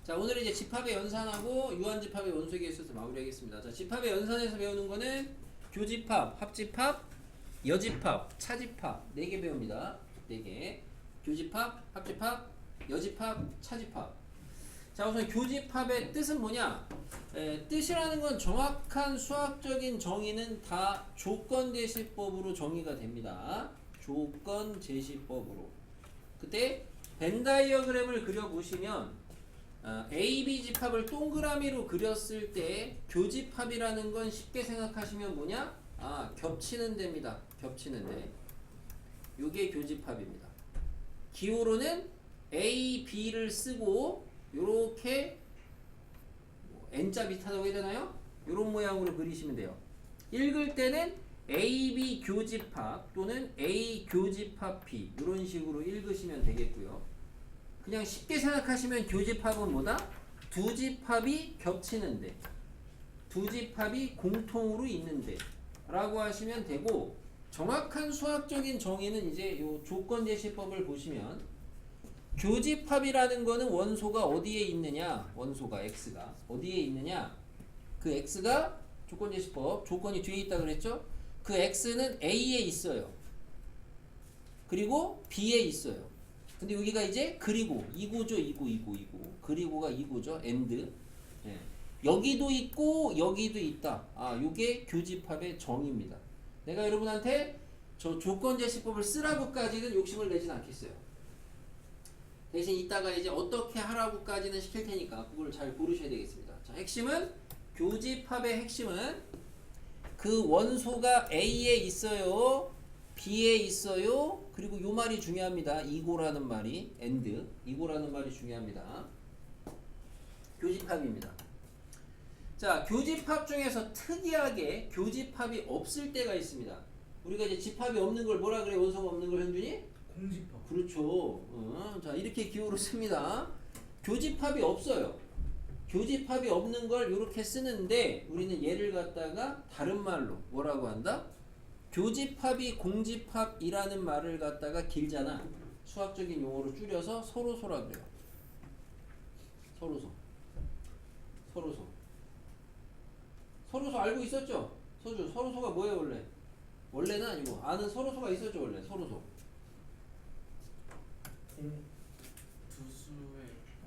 자, 오늘은 이제 집합의 연산하고 유한집합의 원소에 있어서 마무리하겠습니다. 자, 집합의 연산에서 배우는 거는 교집합, 합집합, 여집합, 차집합 4개 배웁니다. 4개. 교집합, 합집합, 여집합, 차집합. 자, 우선 교집합의 뜻은 뭐냐? 뜻이라는 건 정확한 수학적인 정의는 다 조건제시법으로 정의가 됩니다. 조건제시법으로. 그때 벤 다이어그램을 그려보시면 AB 집합을 동그라미로 그렸을 때 교집합이라는 건 쉽게 생각하시면 뭐냐? 겹치는 데입니다. 겹치는 데. 요게 교집합입니다. 기호로는 A, B를 쓰고 요렇게 N자 비슷하다고 해야 되나요? 요런 모양으로 그리시면 돼요. 읽을 때는 AB 교집합 또는 A 교집합 B 요런 식으로 읽으시면 되겠고요. 그냥 쉽게 생각하시면 교집합은 뭐다? 두 집합이 겹치는데, 두 집합이 공통으로 있는데 라고 하시면 되고, 정확한 수학적인 정의는 이제 요 조건제시법을 보시면 교집합이라는 거는 원소가 어디에 있느냐, 원소가 X가 어디에 있느냐, 그 X가 조건제시법 조건이 뒤에 있다 그랬죠? 그 X는 A에 있어요. 그리고 B에 있어요. 근데 여기가 이제 그리고 이구죠. 이구 그리고가 이구죠. and. 예. 여기도 있고 여기도 있다. 요게 교집합의 정의입니다. 내가 여러분한테 저 조건제시법을 쓰라고까지는 욕심을 내진 않겠어요. 대신 이따가 이제 어떻게 하라고까지는 시킬 테니까 그걸 잘 고르셔야 되겠습니다. 자, 핵심은 교집합의 핵심은 그 원소가 A에 있어요. B에 있어요. 그리고 요 말이 중요합니다. 이고라는 말이 and 이고라는 말이 중요합니다. 교집합입니다. 자, 교집합 중에서 특이하게 교집합이 없을 때가 있습니다. 우리가 이제 집합이 없는 걸 뭐라 그래? 원소가 없는 걸 현준이? 공집합. 그렇죠. 자, 이렇게 기호로 씁니다. 교집합이 없어요. 교집합이 없는 걸 이렇게 쓰는데 우리는 얘를 갖다가 다른 말로 뭐라고 한다? 교집합이 공집합이라는 말을 갖다가 길잖아. 수학적인 용어로 줄여서 서로소라 그래요. 서로소. 서로소. 서로소 알고 있었죠? 서로소가 뭐예요 원래? 원래는 아니고 아는 서로소가 있었죠 원래. 서로소. 두 수의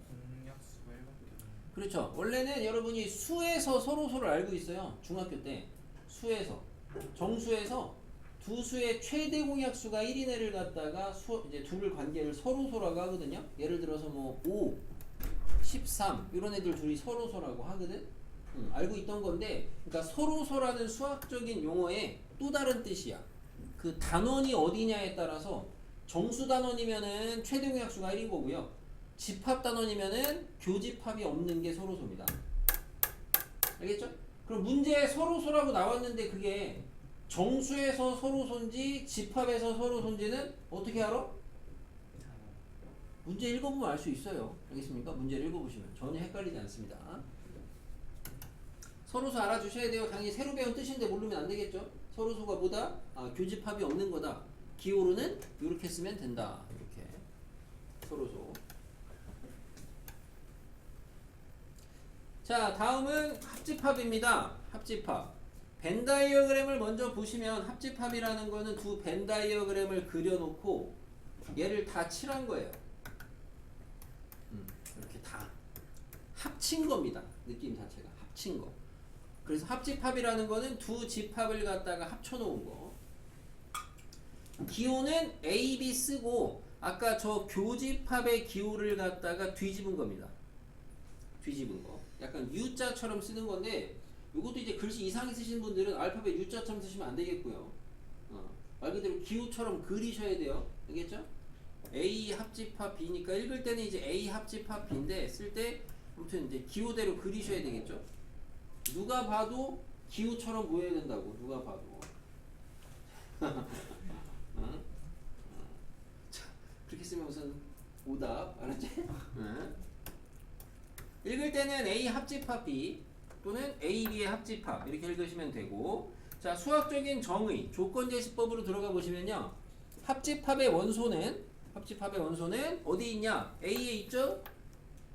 공약수가 1밖에 없는. 그렇죠. 원래는 여러분이 수에서 서로소를 알고 있어요. 중학교 때. 수에서. 정수에서 두 수의 최대 공약수가 1인 애를 갖다가 이제 둘 관계를 서로소라고 하거든요. 예를 들어서 뭐 5, 13 이런 애들 둘이 서로소라고 하거든. 알고 있던 건데, 그러니까 서로소라는 수학적인 용어의 또 다른 뜻이야. 그 단원이 어디냐에 따라서 정수 단원이면은 최대 공약수가 1인 거고요. 집합 단원이면은 교집합이 없는 게 서로소입니다. 알겠죠? 그럼 문제에 서로소라고 나왔는데 그게 정수에서 서로소인지 집합에서 서로소인지는 어떻게 알아? 문제 읽어보면 알 수 있어요. 알겠습니까? 문제를 읽어보시면 전혀 헷갈리지 않습니다. 서로소 알아주셔야 돼요. 당연히 새로 배운 뜻인데 모르면 안 되겠죠? 서로소가 뭐다? 교집합이 없는 거다. 기호로는 이렇게 쓰면 된다. 이렇게 서로소. 자, 다음은 합집합입니다. 합집합. 벤 다이어그램을 먼저 보시면 합집합이라는 거는 두 벤 다이어그램을 그려놓고 얘를 다 칠한 거예요. 이렇게 다 합친 겁니다. 느낌 자체가 합친 거. 그래서 합집합이라는 거는 두 집합을 갖다가 합쳐놓은 거. 기호는 A, B 쓰고 아까 저 교집합의 기호를 갖다가 뒤집은 겁니다. 뒤집은 거. 약간 U자처럼 쓰는 건데 이것도 이제 글씨 이상히 쓰시는 분들은 알파벳 U자처럼 쓰시면 안 되겠고요. 말 그대로 기호처럼 그리셔야 돼요. 알겠죠? A 합집합 B니까 읽을 때는 이제 A 합집합 B인데 쓸 때 아무튼 이제 기호대로 그리셔야 되겠죠? 누가 봐도 기호처럼 보여야 된다고. 누가 봐도. 자, 그렇게 쓰면 우선 오답. 알았지? 읽을 때는 A 합집합 B 또는 A, B의 합집합 이렇게 읽으시면 되고, 자, 수학적인 정의 조건제시법으로 들어가 보시면요, 합집합의 원소는 어디에 있냐? A에 있죠?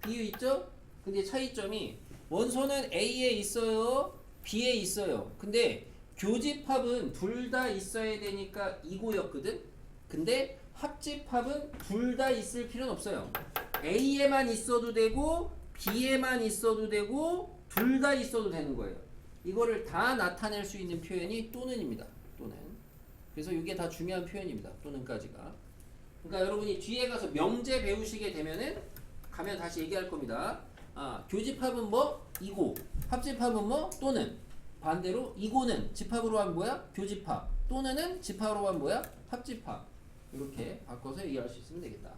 B에 있죠? 근데 차이점이 원소는 A에 있어요, B에 있어요. 근데 교집합은 둘 다 있어야 되니까 이고였거든. 근데 합집합은 둘 다 있을 필요는 없어요. A에만 있어도 되고 B에만 있어도 되고 둘 다 있어도 되는 거예요. 이거를 다 나타낼 수 있는 표현이 또는입니다. 또는. 그래서 이게 다 중요한 표현입니다. 또는까지가. 그러니까 여러분이 뒤에 가서 명제 배우시게 되면은 가면 다시 얘기할 겁니다. 교집합은 뭐? 이고. 합집합은 뭐? 또는. 반대로 이고는 집합으로 하면 뭐야? 교집합. 또는은 집합으로 하면 뭐야? 합집합. 이렇게 바꿔서 얘기할 수 있으면 되겠다.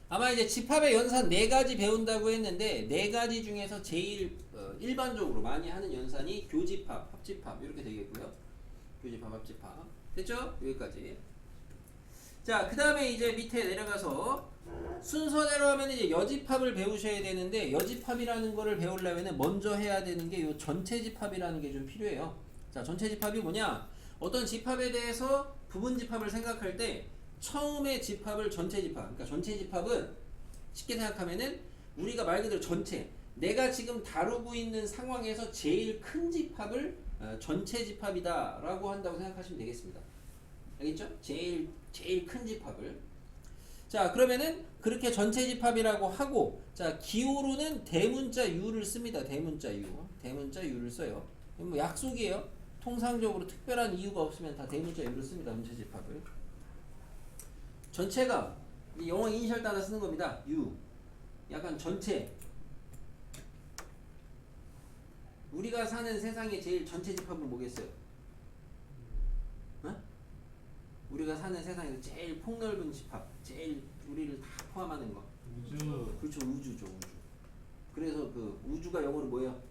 아마 이제 집합의 연산 4가지 배운다고 했는데 4가지 중에서 제일 일반적으로 많이 하는 연산이 교집합, 합집합 이렇게 되겠고요. 교집합, 합집합. 됐죠? 여기까지. 자, 그 다음에 이제 밑에 내려가서 순서대로 하면 이제 여집합을 배우셔야 되는데 여집합이라는 거를 배우려면 먼저 해야 되는 게 요 전체집합이라는 게 좀 필요해요. 자, 전체집합이 뭐냐? 어떤 집합에 대해서 부분집합을 생각할 때 처음에 집합을 전체집합. 그러니까 전체집합은 쉽게 생각하면은 우리가 말 그대로 전체. 내가 지금 다루고 있는 상황에서 제일 큰 집합을 전체집합이다라고 한다고 생각하시면 되겠습니다. 알겠죠? 제일 큰 집합을. 자, 그러면은 그렇게 전체집합이라고 하고, 자, 기호로는 대문자 유를 씁니다. 대문자 유. 대문자 유를 써요. 뭐 약속이에요. 통상적으로 특별한 이유가 없으면 다 대문자 유를 씁니다. 전체집합을. 전체가 영어 이니셜 따라 쓰는 겁니다. 유. 약간 전체. 우리가 사는 세상의 제일 전체 집합은 뭐겠어요? 어? 우리가 사는 세상에서 제일 폭넓은 집합, 제일 우리를 다 포함하는 거. 우주. 그렇죠, 우주죠, 우주. 그래서 그 우주가 영어로 뭐예요?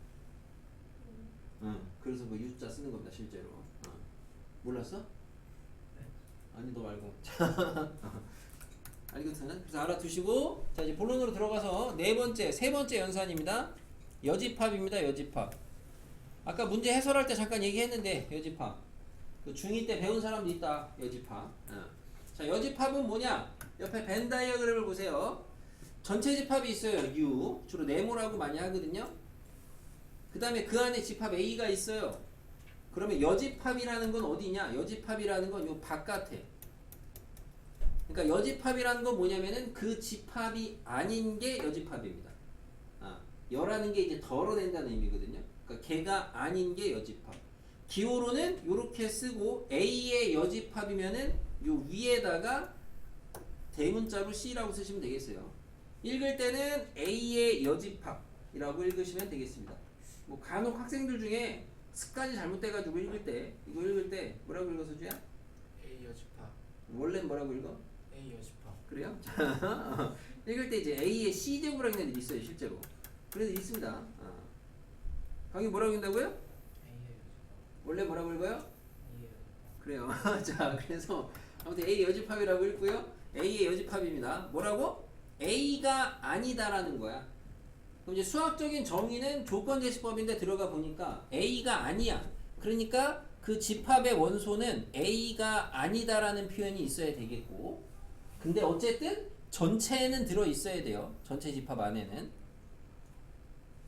그래서 그 U자 쓰는 겁니다, 실제로. 몰랐어? 아니, 너 말고. 알겠어요? 그래서 알아두시고, 자, 이제 본론으로 들어가서 세 번째 연산입니다. 여집합입니다, 여집합. 아까 문제 해설할 때 잠깐 얘기했는데, 여집합. 그 중2 때 배운 사람도 있다, 여집합. 자, 여집합은 뭐냐? 옆에 벤 다이어그램을 보세요. 전체 집합이 있어요, U. 주로 네모라고 많이 하거든요. 그 다음에 그 안에 집합 A가 있어요. 그러면 여집합이라는 건 어디냐? 여집합이라는 건 요 바깥에. 그러니까 여집합이라는 건 뭐냐면은 그 집합이 아닌 게 여집합입니다. 여라는 게 이제 덜어낸다는 의미거든요. 그러니까 걔가 아닌 게 여집합. 기호로는 요렇게 쓰고 A의 여집합이면은 요 위에다가 대문자로 C라고 쓰시면 되겠어요. 읽을 때는 A의 여집합이라고 읽으시면 되겠습니다. 뭐 간혹 학생들 중에 습관이 잘못돼가지고 읽을 때 이거 읽을 때 뭐라고 읽어 서주야? A 여집합. 원래는 뭐라고 읽어? A 여집합. 그래요? 읽을 때 이제 A의 C제곱이라는 애들이 있어요, 실제로. 그래서 있습니다. 강의 뭐라고 읽는다고요? A 여집합. 원래 뭐라고 읽어요? A 여집합. 그래요. 자, 그래서 아무튼 A 여집합이라고 읽고요. A의 여집합입니다. 뭐라고? A가 아니다라는 거야. 그럼 이제 수학적인 정의는 조건제시법인데 들어가 보니까 A가 아니야. 그러니까 그 집합의 원소는 A가 아니다라는 표현이 있어야 되겠고, 근데 어쨌든 전체에는 들어 있어야 돼요. 전체 집합 안에는.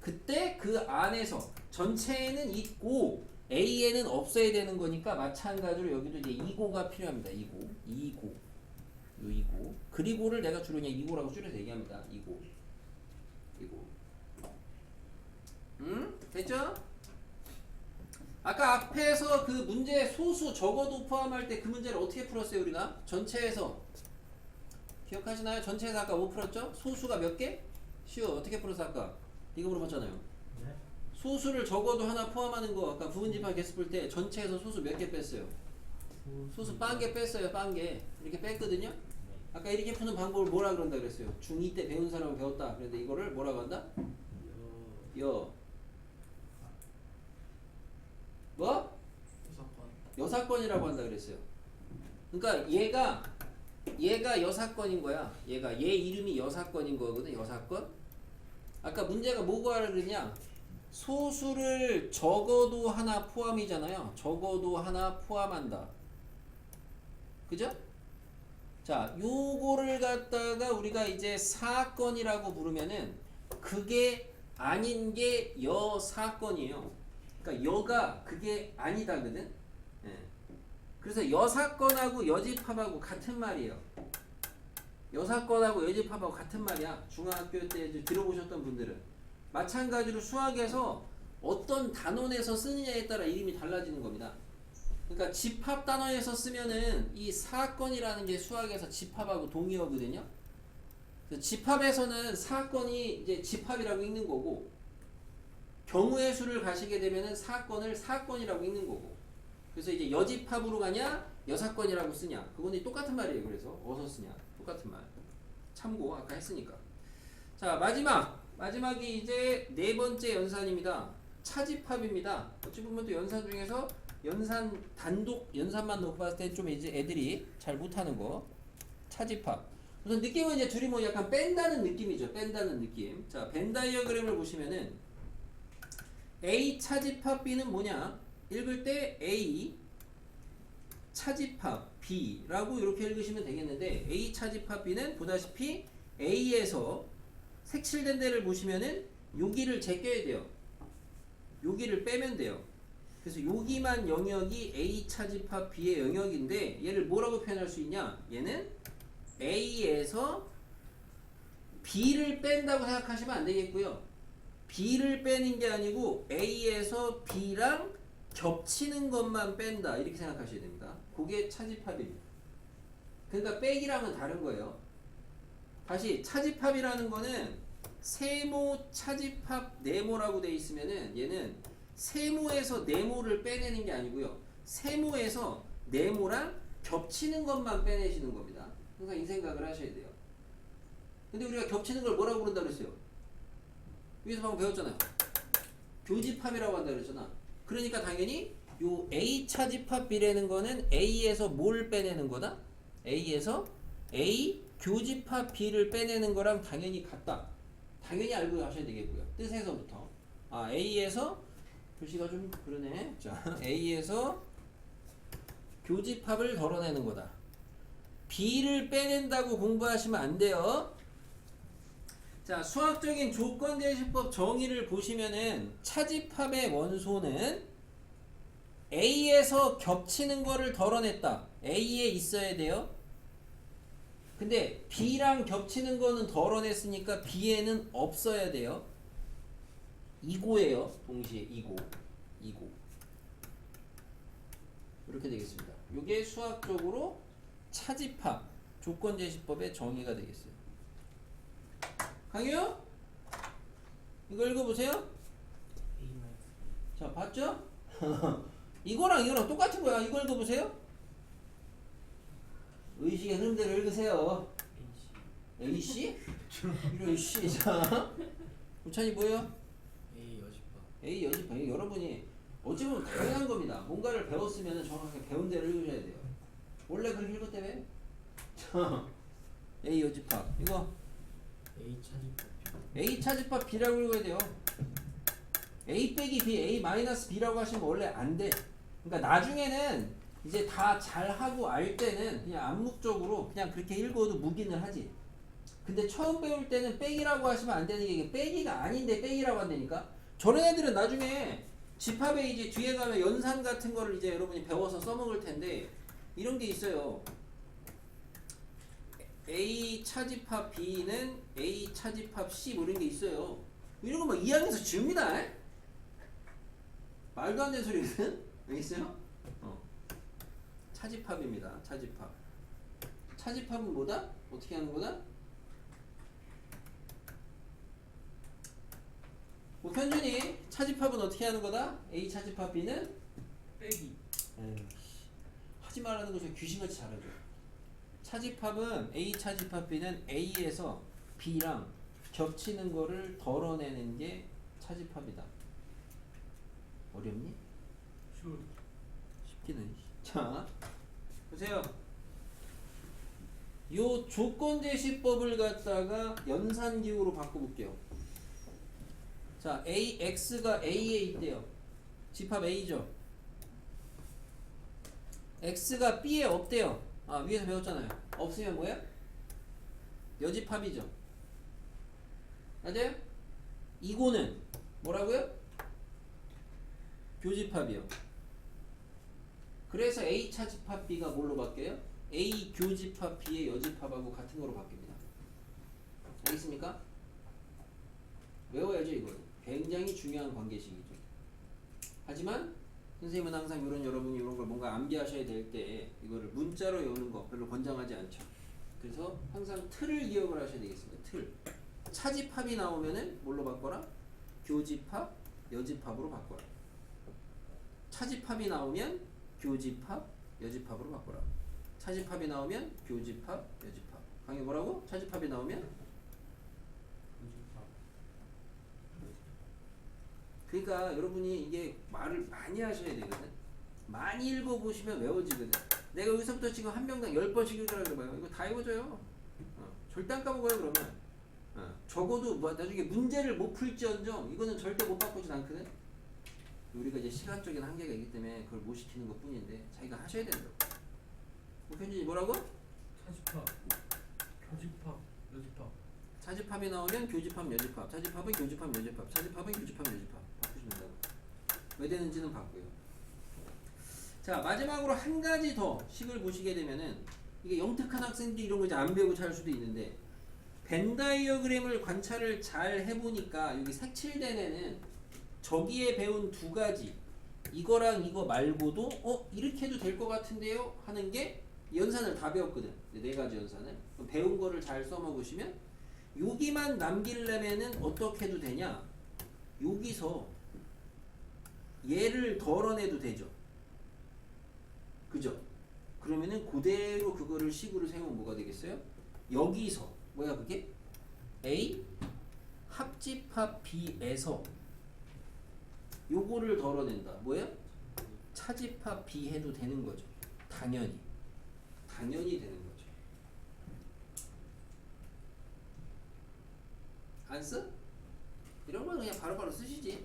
그때 그 안에서 전체에는 있고 A에는 없어야 되는 거니까 마찬가지로 여기도 이제 이고가 필요합니다. 이고. 요 이고. 그리고를 내가 주로 그냥 이고라고 줄여서 얘기합니다. 이고. 됐죠? 아까 앞에서 그 문제 소수 적어도 포함할 때 그 문제를 어떻게 풀었어요, 우리가? 전체에서. 기억하시나요? 전체에서 아까 뭐 풀었죠? 소수가 몇 개? 쉬워. 어떻게 풀었어, 아까? 이거 물어봤잖아요. 네? 소수를 적어도 하나 포함하는 거 아까 부분집합 개수 풀 때 전체에서 소수 몇 개 뺐어요? 소수 빵 개 뺐어요, 빵 개. 이렇게 뺐거든요? 아까 이렇게 푸는 방법을 뭐라 그런다 그랬어요? 중2 때 배운 사람은 배웠다. 그런데 이거를 뭐라고 한다? 뭐? 여사건. 여사건이라고 한다 그랬어요. 그러니까 얘가 여사건인 거야. 얘 이름이 여사건인 거거든. 여사건. 아까 문제가 뭐고 하라 그러냐? 소수를 적어도 하나 포함이잖아요. 적어도 하나 포함한다. 그죠? 자, 요거를 갖다가 우리가 이제 사건이라고 부르면은 그게 아닌 게 여사건이에요. 그러니까 여가 그게 아니다거든. 예. 그래서 여사건하고 여집합하고 같은 말이에요. 여사건하고 여집합하고 같은 말이야. 중학교 때 이제 들어보셨던 분들은 마찬가지로 수학에서 어떤 단원에서 쓰느냐에 따라 이름이 달라지는 겁니다. 그러니까 집합 단원에서 쓰면은 이 사건이라는 게 수학에서 집합하고 동의어거든요. 그래서 집합에서는 사건이 이제 집합이라고 읽는 거고, 경우의 수를 가시게 되면은 사건을 사건이라고 읽는 거고. 그래서 이제 여집합으로 가냐 여사건이라고 쓰냐 그거는 똑같은 말이에요. 그래서 어디서 쓰냐 똑같은 말. 참고 아까 했으니까. 자, 마지막이 이제 네 번째 연산입니다. 차집합입니다. 어찌 보면 또 연산 중에서 연산 단독 연산만 놓고 봤을 때 좀 이제 애들이 잘 못하는 거. 차집합. 우선 느낌은 이제 둘이 뭐 약간 뺀다는 느낌이죠. 뺀다는 느낌. 자, 벤 다이어그램을 보시면은 A 차집합 B는 뭐냐? 읽을 때 A 차집합 B라고 이렇게 읽으시면 되겠는데, A 차집합 B는 보다시피 A에서 색칠된 데를 보시면은 여기를 제껴야 돼요. 여기를 빼면 돼요. 그래서 여기만 영역이 A 차집합 B의 영역인데, 얘를 뭐라고 표현할 수 있냐? 얘는 A에서 B를 뺀다고 생각하시면 안 되겠고요. B를 빼는 게 아니고 A에서 B랑 겹치는 것만 뺀다 이렇게 생각하셔야 됩니다. 그게 차집합입니다. 그러니까 빼기랑은 다른 거예요. 다시 차집합이라는 거는 세모, 차집합, 네모라고 돼 있으면은 얘는 세모에서 네모를 빼내는 게 아니고요. 세모에서 네모랑 겹치는 것만 빼내시는 겁니다. 항상 이 생각을 하셔야 돼요. 근데 우리가 겹치는 걸 뭐라고 부른다 그랬어요? 위에서 방금 배웠잖아요. 교집합이라고 한다 그랬잖아. 그러니까 당연히 요 A 차집합 B라는 거는 A에서 뭘 빼내는 거다? A에서 A 교집합 B를 빼내는 거랑 당연히 같다. 당연히 알고 가셔야 되겠고요. 뜻에서부터. 아, A에서 글씨가 좀 그러네. 자, A에서 교집합을 덜어내는 거다. B를 빼낸다고 공부하시면 안 돼요. 자, 수학적인 조건대시법 정의를 보시면은 차집합의 원소는 A에서 겹치는 거를 덜어냈다. A에 있어야 돼요. 근데 B랑 겹치는 거는 덜어냈으니까 B에는 없어야 돼요. 이고예요. 동시에 이고. 이렇게 되겠습니다. 이게 수학적으로 차집합 조건제시법의 정의가 되겠어요. 강유? 이거 읽어보세요. A 마이너스 자, 봤죠? 이거랑 똑같은 거야. 이거 읽어보세요. 의식의 흐름대로 읽으세요. AC AC? 이런 씨. 자, 우찬이 뭐예요? A 여집합 A 여집합. 여러분이 어찌 보면 당연한 겁니다. 뭔가를 배웠으면 정확하게 배운 대로 읽으셔야 돼요. 원래 그렇게 읽었다며? 자, A 여집합. 이거 A 차집합 A 차집합 B라고 읽어야 돼요. A 빼기 B, A 마이너스 B라고 하시면 원래 안 돼. 그러니까 나중에는 이제 다 잘하고 알 때는 그냥 암묵적으로 그냥 그렇게 읽어도 묵인을 하지. 근데 처음 배울 때는 빼기라고 하시면 안 되는 게 이게 빼기가 아닌데 빼기라고 한다니까. 저런 애들은 나중에 집합에 이제 뒤에 가면 연산 같은 거를 이제 여러분이 배워서 써먹을 텐데 이런 게 있어요. A 차집합 B는 A 차집합 C 뭐 이런 게 있어요. 이런 거 막 2학년에서 지웁니다. 말도 안 되는 소리거든. 알겠어요? 차집합입니다. 차집합. 차집합은 뭐다? 어떻게 하는 거다? 뭐 현준이 차집합은 어떻게 하는 거다? A 차집합 B는 빼기 에휴, 하지 말라는 거 저 귀신같이 잘하죠. 차집합은 A 차집합 B는 A에서 B랑 겹치는 거를 덜어내는 게 차집합이다. 어렵니? 쉽기는. 자, 보세요. 요 조건제시법을 갖다가 연산기호로 바꿔볼게요. 자, X가 A에 있대요. 집합 A죠. X가 B에 없대요. 위에서 배웠잖아요. 없으면 뭐예요? 여집합이죠. 맞아요? 이고는 뭐라고요? 교집합이요. 그래서 A 차집합 B가 뭘로 바뀌어요? A 교집합 B의 여집합하고 같은 거로 바뀝니다. 알겠습니까? 외워야죠. 이거 굉장히 중요한 관계식이죠. 하지만 선생님은 항상 여러분이 이런 걸 뭔가 암기하셔야 될 때 이거를 문자로 외우는 거 별로 권장하지 않죠. 그래서 항상 틀을 기억을 하셔야 되겠습니다. 틀. 차집합이 나오면은 뭘로 바꿔라? 교집합, 여집합으로 바꿔라. 차집합이 나오면 교집합, 여집합으로 바꿔라. 차집합이 나오면 교집합, 여집합. 강의 뭐라고? 차집합이 나오면? 교집합. 그러니까 여러분이 이게 말을 많이 하셔야 되거든. 많이 읽어보시면 외워지거든. 내가 여기서부터 지금 한 명당 10번씩 읽으라 그래봐요. 이거 다 외워져요. 절대 안 까먹어요 그러면. 적어도 나중에 문제를 못 풀지언정 이거는 절대 못 바꾸진 않거든. 우리가 이제 시간적인 한계가 있기 때문에 그걸 못 시키는 것 뿐인데 자기가 하셔야 된다고. 현진이 뭐라고? 차집합. 교집합. 여집합. 차집합이 나오면 교집합, 여집합. 차집합은 교집합, 여집합. 차집합은 교집합, 여집합. 바꾸시면 된다고. 왜 되는지는 봤고요. 자, 마지막으로 한 가지 더 식을 보시게 되면은 이게 영특한 학생들이 이런 거 이제 안 배우고 잘 수도 있는데 벤 다이어그램을 관찰을 잘 해보니까 여기 색칠된 애는 저기에 배운 두 가지 이거랑 이거 말고도 이렇게 해도 될 것 같은데요 하는 게 연산을 다 배웠거든. 네 가지 연산을 배운 거를 잘 써먹으시면 여기만 남기려면은 어떻게 해도 되냐, 여기서 얘를 덜어내도 되죠. 그죠? 그러면은 그대로 그거를 식으로 세우면 뭐가 되겠어요? 여기서 뭐야 그게? A 합집합 B에서 요거를 덜어낸다. 뭐야? 차집합 B 해도 되는 거죠. 당연히 되는 거죠. 안 써? 이런 건 그냥 바로바로 쓰시지.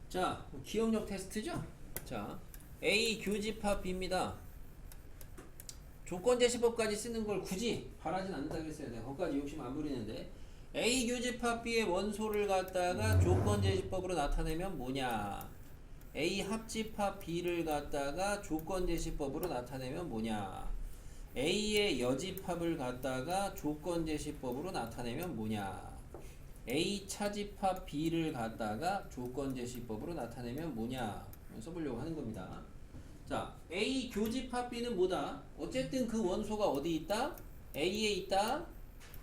자, 기억력 테스트죠? 자, A 교집합 B입니다. 조건제시법까지 쓰는 걸 굳이 바라진 않는다 그랬어요. 내가 거기까지 욕심 안 부리는데 A 교집합 B의 원소를 갖다가 조건제시법으로 나타내면 뭐냐? A 합집합 B를 갖다가 조건제시법으로 나타내면 뭐냐? A의 여집합을 갖다가 조건제시법으로 나타내면 뭐냐? A 차집합 B를 갖다가 조건제시법으로 나타내면 뭐냐? 써보려고 하는 겁니다. 자, A 교집합 B는 뭐다? 어쨌든 그 원소가 어디 있다? A에 있다.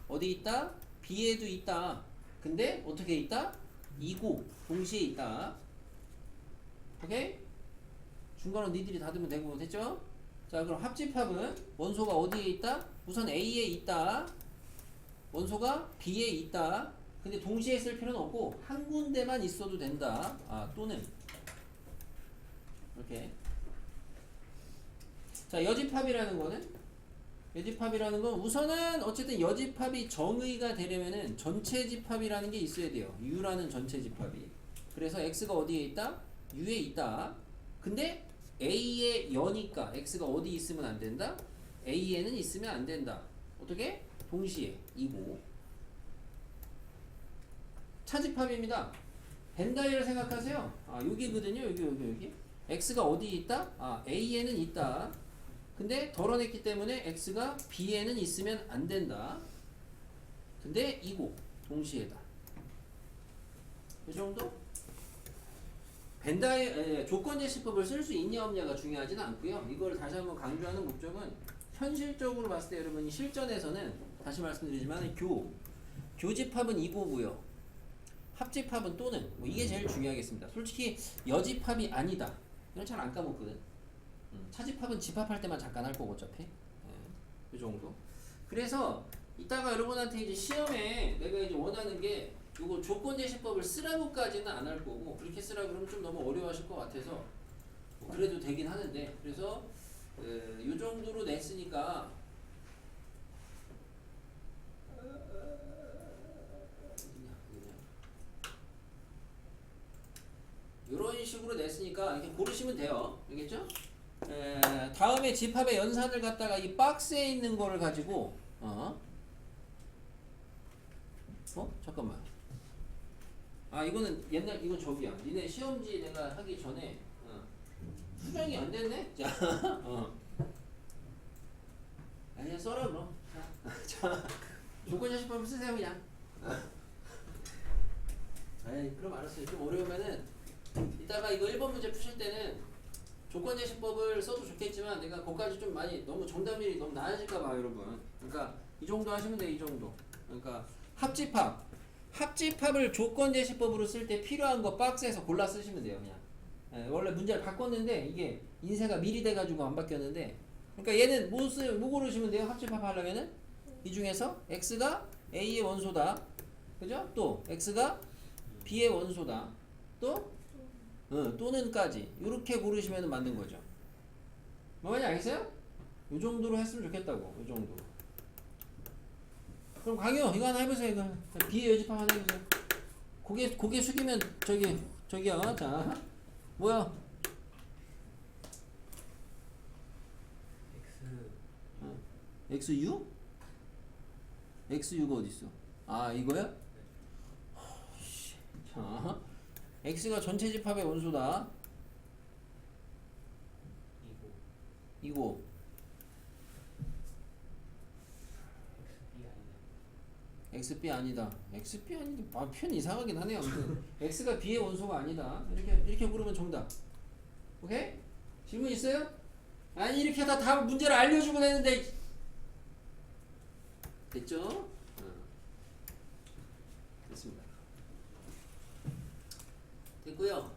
어디 있다? B에도 있다. 근데 어떻게 있다? 이고 동시에 있다. 오케이? 중간은 니들이 닫으면 되고 됐죠? 자, 그럼 합집합은 원소가 어디에 있다? 우선 A에 있다. 원소가 B에 있다. 근데 동시에 쓸 필요는 없고 한 군데만 있어도 된다. 또는 이렇게. 자, 여집합이라는 건 우선은 어쨌든 여집합이 정의가 되려면은 전체 집합이라는 게 있어야 돼요. U라는 전체 집합이. 그래서 X가 어디에 있다? U에 있다. 근데 A에 여니까 X가 어디 있으면 안 된다? A에는 있으면 안 된다. 어떻게? 동시에 이고. 차집합입니다. 벤다이어를 생각하세요. 여기거든요. 여기. X가 어디에 있다? A에는 있다. 근데 덜어냈기 때문에 X가 B에는 있으면 안 된다. 근데 이고 동시에다. 이 정도? 조건제시법을 쓸 수 있냐 없냐가 중요하지는 않고요. 이걸 다시 한번 강조하는 목적은 현실적으로 봤을 때 여러분이 실전에서는 다시 말씀드리지만 교집합은 이고고요. 합집합은 또는 이게 제일 중요하겠습니다. 솔직히 여집합이 아니다. 이건 잘 안 까먹거든. 차집합은 집합할 때만 잠깐 할 거고 어차피. 이 정도. 그래서 이따가 여러분한테 이제 시험에 내가 이제 원하는 게 요거 조건제시법을 쓰라고까지는 안 할 거고 그렇게 쓰라 그러면 좀 너무 어려워하실 것 같아서 그래도 되긴 하는데 그래서 요 정도로 냈으니까 이런 식으로 냈으니까 이렇게 고르시면 돼요. 알겠죠? 다음에 집합의 연산을 갖다가 이 박스에 있는 거를 가지고 잠깐만. 이거는 옛날 이건 저기야. 니네 시험지 내가 하기 전에 수정이 안 됐네. 자, 그냥 써라 그럼. 자, 조건제시법을 쓰세요 그냥. 그럼 알았어요. 좀 어려우면은 이따가 이거 1번 문제 푸실 때는 조건제시법을 써도 좋겠지만 내가 거기까지 좀 많이 너무 정답률이 너무 낮아질까봐 여러분. 그러니까 이 정도 하시면 돼요. 이 정도. 그러니까 합집합을 조건제시법으로 쓸 때 필요한 거 박스에서 골라 쓰시면 돼요. 그냥. 원래 문제를 바꿨는데 이게 인쇄가 미리 돼가지고 안 바뀌었는데, 그러니까 얘는 뭐 고르시면 돼요? 합집합 하려면은 이 중에서 x가 a의 원소다, 그죠? 또 x가 b의 원소다, 또 또는까지 이렇게 고르시면 맞는 거죠. 뭐 말인지 알겠어요? 이 정도로 했으면 좋겠다고. 이 정도. 그럼 강요 이거 하나 해보세요. 이거 b의 여집합 하나 해보세요. 고개 숙이면 저기요. 자, 뭐야? XU? XU가 어딨어? 이거야? 자, X가 전체 집합의 원소다. 이고 XB 아니다. XB 아니다. 표현 이상하긴 하네요. 아무튼 X가 B의 원소가 아니다. 이렇게 물으면 정답. 오케이? 질문 있어요? 아니 이렇게 다 문제를 알려주고 했는데 됐죠? 됐습니다. 됐고요.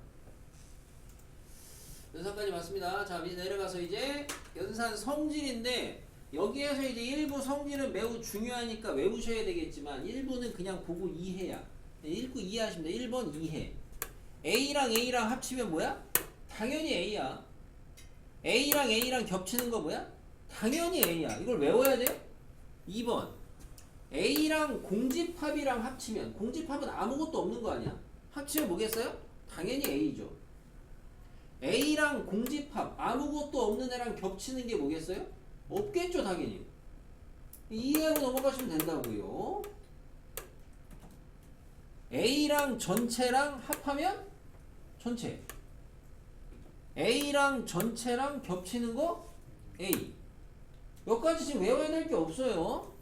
연산까지 맞습니다. 자, 이제 내려가서 이제 연산 성질인데 여기에서 이제 일부 성질은 매우 중요하니까 외우셔야 되겠지만 일부는 그냥 보고 이해야. 읽고 이해하시면 돼. 1번 이해. A랑 A랑 합치면 뭐야? 당연히 A야. A랑 A랑 겹치는 거 뭐야? 당연히 A야. 이걸 외워야 돼요? 2번. A랑 공집합이랑 합치면, 공집합은 아무것도 없는 거 아니야? 합치면 뭐겠어요? 당연히 A죠. A랑 공집합 아무것도 없는 애랑 겹치는 게 뭐겠어요? 없겠죠 당연히. 이해하고 넘어가시면 된다고요. A랑 전체랑 합하면 전체. A랑 전체랑 겹치는 거 A. 여기까지 지금 외워야 될 게 없어요.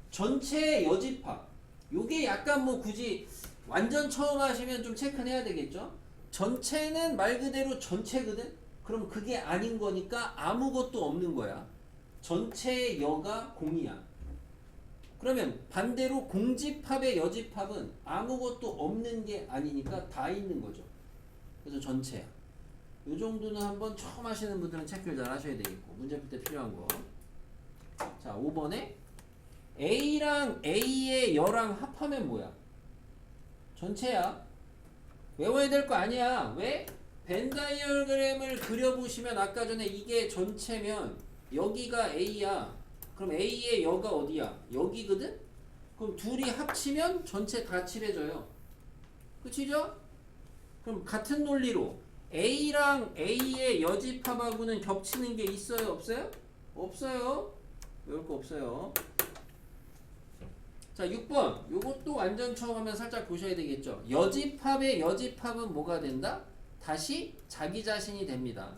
전체 여집합. 요게 약간 뭐 굳이 완전 처음 하시면 좀 체크는 해야 되겠죠. 전체는 말 그대로 전체거든. 그럼 그게 아닌 거니까 아무것도 없는 거야. 전체의 여가 공이야. 그러면 반대로 공집합의 여집합은 아무것도 없는 게 아니니까 다 있는 거죠. 그래서 전체야. 이 정도는 한번 처음 하시는 분들은 체크를 잘 하셔야 되겠고, 문제 풀 때 필요한 거. 자, 5번에 A랑 A의 여랑 합하면 뭐야? 전체야. 외워야 될 거 아니야. 왜? 벤 다이어그램을 그려보시면 아까 전에 이게 전체면 여기가 A야. 그럼 A의 여가 어디야? 여기거든? 그럼 둘이 합치면 전체 다 칠해져요. 그치죠? 그럼 같은 논리로 A랑 A의 여집합하고는 겹치는 게 있어요? 없어요? 없어요. 외울 거 없어요. 자, 6번. 요것도 완전 처음 하면 살짝 보셔야 되겠죠. 여집합의 여집합은 뭐가 된다? 다시 자기 자신이 됩니다.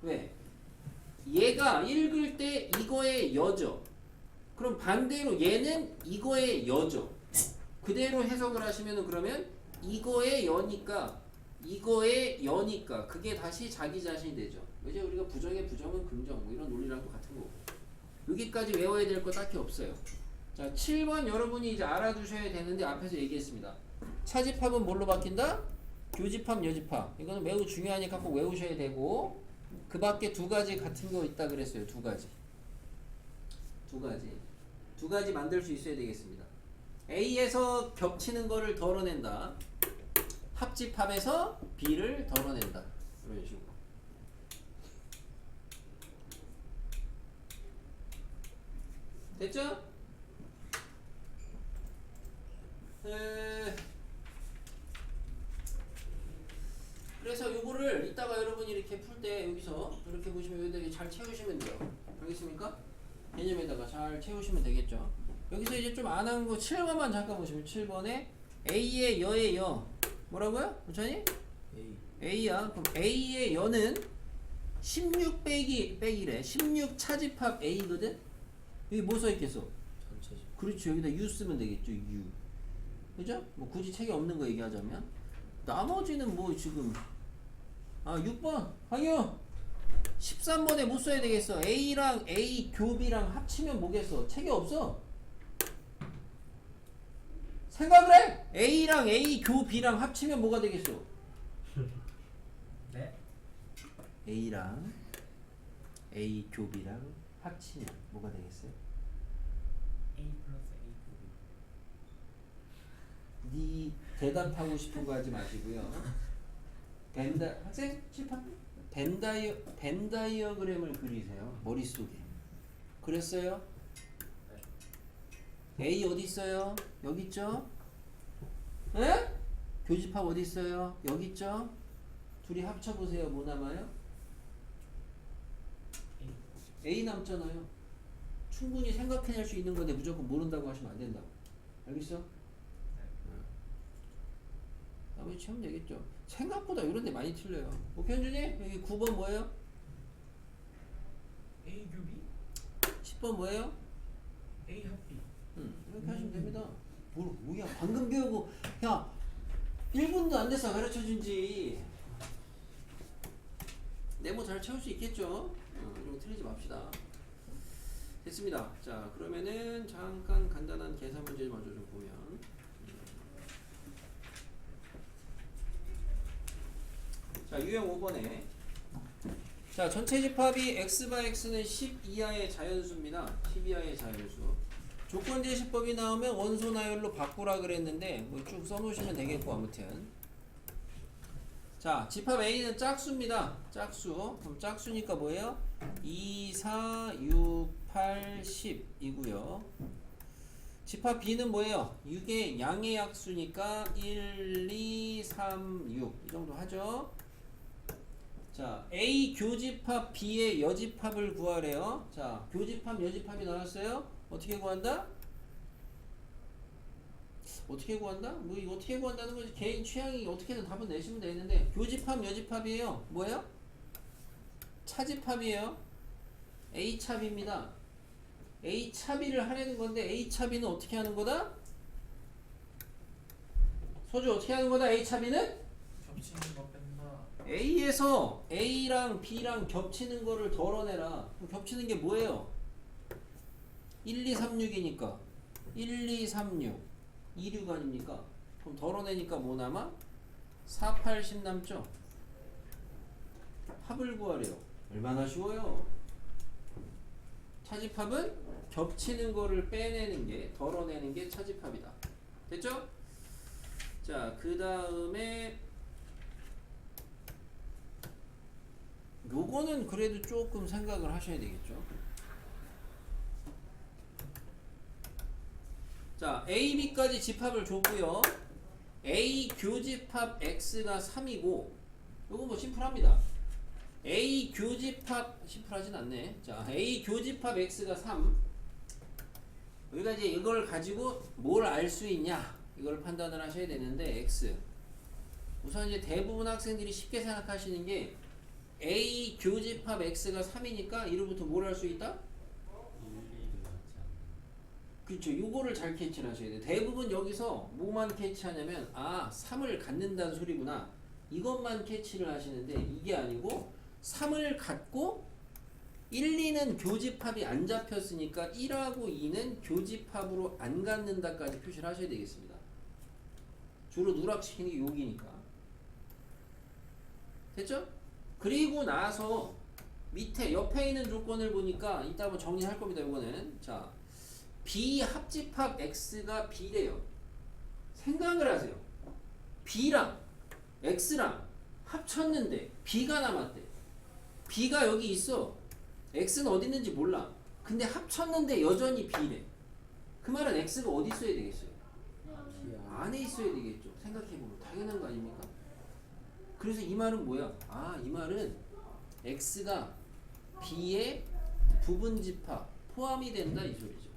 왜? 얘가 읽을 때 이거의 여죠. 그럼 반대로 얘는 이거의 여죠. 그대로 해석을 하시면은 그러면 이거의 여니까 이거의 여니까 그게 다시 자기 자신이 되죠. 이제 우리가 부정의 부정은 긍정 뭐 이런 논리랑 똑같은 거고. 여기까지 외워야 될 거 딱히 없어요. 자, 7번 여러분이 이제 알아두셔야 되는데 앞에서 얘기했습니다. 차집합은 뭘로 바뀐다? 교집합, 여집합. 이거는 매우 중요하니까 꼭 외우셔야 되고, 그 밖에 두 가지 같은 거 있다 그랬어요. 두 가지. 두 가지 만들 수 있어야 되겠습니다. A에서 겹치는 거를 덜어낸다. 합집합에서 B를 덜어낸다. 이런 식으로. 됐죠? 그래서 요거를 이따가 여러분이 이렇게 풀 때 여기서 이렇게 보시면 여기다 잘 채우시면 돼요. 알겠습니까? 개념에다가 잘 채우시면 되겠죠. 여기서 이제 좀 안 한 거 7번만 잠깐 보시면 7번에 A의 여의 여 뭐라고요? 우찬이? A. A야. 그럼 A의 여는 16 빼기래. 16 차집합 A거든? 여기 뭐 써있겠어? 전체 집. 그렇죠. 여기다 U 쓰면 되겠죠. U. 그죠? 뭐 굳이 책에 없는 거 얘기하자면 나머지는 뭐 지금 6번 황유 13번에 뭐 써야 되겠어? A랑 A 교비랑 합치면 뭐겠어? 책에 없어. 생각을 해. A랑 A 교비랑 합치면 뭐가 되겠어? 네? A랑 A 교비랑 합치면 뭐가 되겠어요? A 플러스 A 네 대답하고 싶은 거 하지 마시고요. 학생 칠판 벤다이어그램을 그리세요. 머릿속에. 그랬어요? A 어디 있어요? 여기 있죠? 에? 교집합 어디 있어요? 여기 있죠? 둘이 합쳐보세요. 뭐 남아요? A 남잖아요. 충분히 생각해낼 수 있는 건데 무조건 모른다고 하시면 안 된다고. 알겠어? 나머지 채우면 되겠죠. 생각보다 이런 데 많이 틀려요. 오케이 현준이? 여기 9번 뭐예요? A 교비? 10번 뭐예요? A 합비. 이렇게 하시면 됩니다. 뭐야 방금 배우고 야 1분도 안 돼서 가르쳐준지. 네모 잘 채울 수 있겠죠? 이거 틀리지 맙시다. 됐습니다. 자 그러면은 잠깐 간단한 계산 문제 먼저 좀 보면 자 유형 5번에 자 전체 집합이 x바 x는 10 이하의 자연수입니다. 10 이하의 자연수. 조건 제시법이 나오면 원소 나열로 바꾸라 그랬는데 뭐 쭉 써놓으시면 되겠고 아무튼 자 집합 A는 짝수입니다. 짝수. 그럼 짝수니까 뭐예요? 2, 4, 6, 8, 10 이고요. 집합 B는 뭐예요? 6의 양의 약수니까 1, 2, 3, 6 이 정도 하죠. 자 A 교집합 B의 여집합을 구하래요. 자 교집합 여집합이 나왔어요. 어떻게 구한다? 어떻게 구한다? 뭐 이거 어떻게 구한다는 거지. 개인 취향이 어떻게든 답은 내시면 되는데 교집합 여집합이에요. 뭐예요? 차집합이에요. A차비입니다. A차비를 하려는 건데 A차비는 어떻게 하는 거다? 소주 어떻게 하는 거다? A차비는? 겹치는 거 뺀다. A에서 A랑 B랑 겹치는 거를 덜어내라. 그럼 겹치는 게 뭐예요? 1, 2, 3, 6이니까 1, 2, 3, 6 2, 6 아닙니까? 그럼 덜어내니까 뭐 남아? 4, 8, 10 남죠? 합을 구하래요. 얼마나 쉬워요? 차집합은 겹치는 거를 빼내는 게 덜어내는 게 차집합이다. 됐죠? 자, 그 다음에 요거는 그래도 조금 생각을 하셔야 되겠죠. 자, A, B까지 집합을 줬고요. A 교집합 X가 3이고 요거 뭐 심플합니다. A 교집합 심플하진 않네. 자, A 교집합 X가 3 우리가 이제 이걸 가지고 뭘 알 수 있냐 이걸 판단을 하셔야 되는데 X 우선 이제 대부분 학생들이 쉽게 생각하시는 게 A 교집합 X가 3이니까 이로부터 뭘 할 수 있다? 그렇죠. 요거를 잘 캐치를 하셔야 돼요. 대부분 여기서 뭐만 캐치하냐면 3을 갖는다는 소리구나. 이것만 캐치를 하시는데 이게 아니고 3을 갖고 1, 2는 교집합이 안 잡혔으니까 1하고 2는 교집합으로 안 갖는다까지 표시를 하셔야 되겠습니다. 주로 누락시키는 게 여기니까. 됐죠? 그리고 나서 밑에 옆에 있는 조건을 보니까 이따 한번 정리할 겁니다. 요거는 자 B 합집합 X가 B래요. 생각을 하세요. B랑 X랑 합쳤는데 B가 남았대. B가 여기 있어. X는 어디 있는지 몰라. 근데 합쳤는데 여전히 B래. 그 말은 X가 어디 있어야 되겠어요? 안에 있어야 되겠죠. 생각해보면 당연한 거 아닙니까? 그래서 이 말은 뭐야? 아, 이 말은 x가 b의 부분집합 포함이 된다 이 소리죠.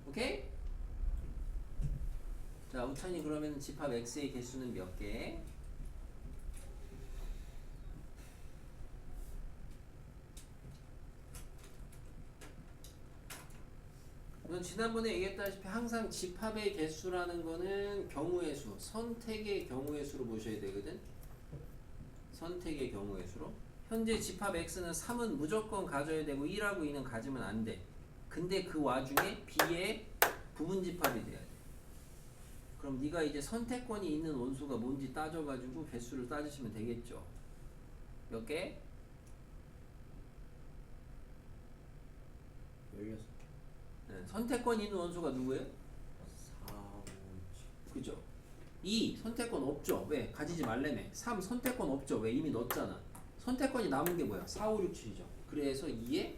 오케이? 자, 우찬이 그러면 집합 x의 개수는 몇 개? 우선 지난번에 얘기했다시피 항상 집합의 개수라는 거는 경우의 수, 선택의 경우의 수로 보셔야 되거든. 선택의 경우의 수로. 현재 집합 x는 3은 무조건 가져야 되고 1하고 2는 가지면 안 돼. 근데 그 와중에 b의 부분 집합이 돼야 돼. 그럼 네가 이제 선택권이 있는 원수가 뭔지 따져가지고 개수를 따지시면 되겠죠. 몇 개? 16. 네, 선택권이 있는 원수가 누구예요? 4, 5, 7. 그죠? 2 선택권 없죠. 왜? 가지지 말래며. 3 선택권 없죠. 왜? 이미 넣었잖아. 선택권이 남은 게 뭐야? 4, 5, 6, 7이죠. 그래서 2의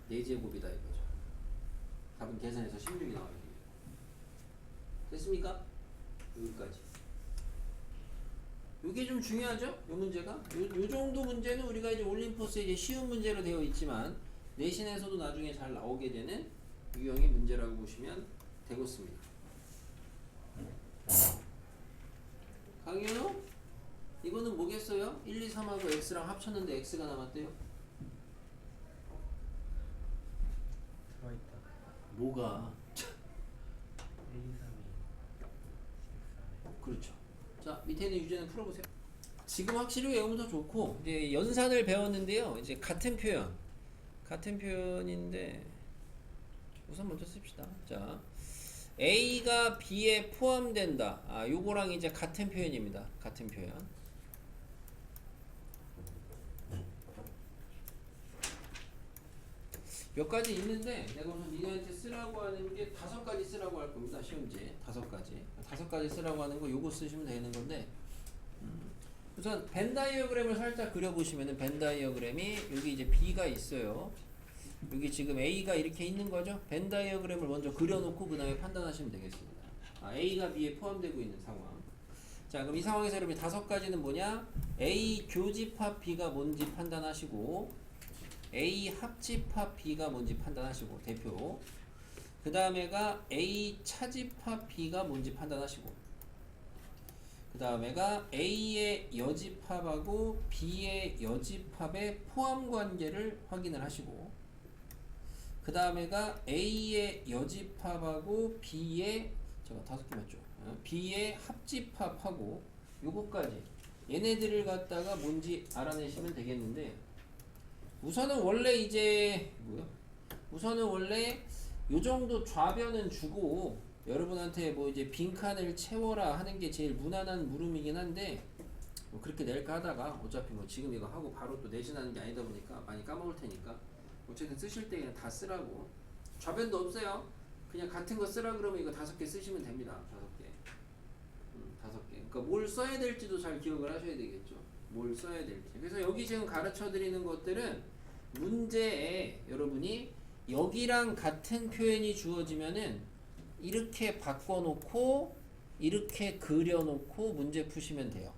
4제곱이다 이거죠. 답은 계산해서 16이 나와야 돼요. 됐습니까? 여기까지. 이게 좀 중요하죠? 이 문제가. 요 정도 문제는 우리가 이제 올림포스에 이제 쉬운 문제로 되어 있지만 내신에서도 나중에 잘 나오게 되는 유형의 문제라고 보시면 되겠습니다. 강현우? 이거는 뭐겠어요? 1, 2, 3하고 x랑 합쳤는데 x가 남았대요? 들어있다. 뭐가? 1, 2, 3, 2. 그렇죠. 자, 밑에 있는 유제는 풀어보세요. 지금 확실히 외우면 더 좋고 이제 연산을 배웠는데요. 이제 같은 표현인데 우선 먼저 씁시다. 자, A가 B에 포함된다. 아, 요거랑 이제 같은 표현입니다. 같은 표현. 몇 가지 있는데 내가 오늘 니네한테 쓰라고 하는 게 5가지 쓰라고 할 겁니다. 시험지에 5가지 쓰라고 하는 거 요거 쓰시면 되는 건데 우선 벤 다이어그램을 살짝 그려보시면은 벤 다이어그램이 여기 이제 B가 있어요. 여기 지금 A가 이렇게 있는 거죠. 벤 다이어그램을 먼저 그려놓고 그 다음에 판단하시면 되겠습니다. 아, A가 B에 포함되고 있는 상황. 자, 그럼 이 상황에서 여러분이 5가지는 뭐냐? A 교집합 B가 뭔지 판단하시고 A 합집합 B가 뭔지 판단하시고 대표. 그 다음에가 A 차집합 B가 뭔지 판단하시고 그 다음에가 A의 여집합하고 B의 여집합의 포함 관계를 확인을 하시고 그 다음에가 A의 여집합하고 B의 제가 5개 맞죠? B의 합집합하고 요거까지 얘네들을 갖다가 뭔지 알아내시면 되겠는데 우선은 원래 이제 우선은 원래 요 정도 좌변은 주고 여러분한테 뭐 이제 빈칸을 채워라 하는 게 제일 무난한 물음이긴 한데 뭐 그렇게 낼까 하다가 어차피 뭐 지금 이거 하고 바로 또 내신하는 게 아니다 보니까 많이 까먹을 테니까 어쨌든 쓰실 때 그냥 다 쓰라고. 좌변도 없어요. 그냥 같은 거 쓰라 그러면 이거 5개 쓰시면 됩니다. 5개. 5개. 그러니까 뭘 써야 될지도 잘 기억을 하셔야 되겠죠. 뭘 써야 될지. 그래서 여기 지금 가르쳐 드리는 것들은 문제에 여러분이 여기랑 같은 표현이 주어지면은 이렇게 바꿔놓고 이렇게 그려놓고 문제 푸시면 돼요.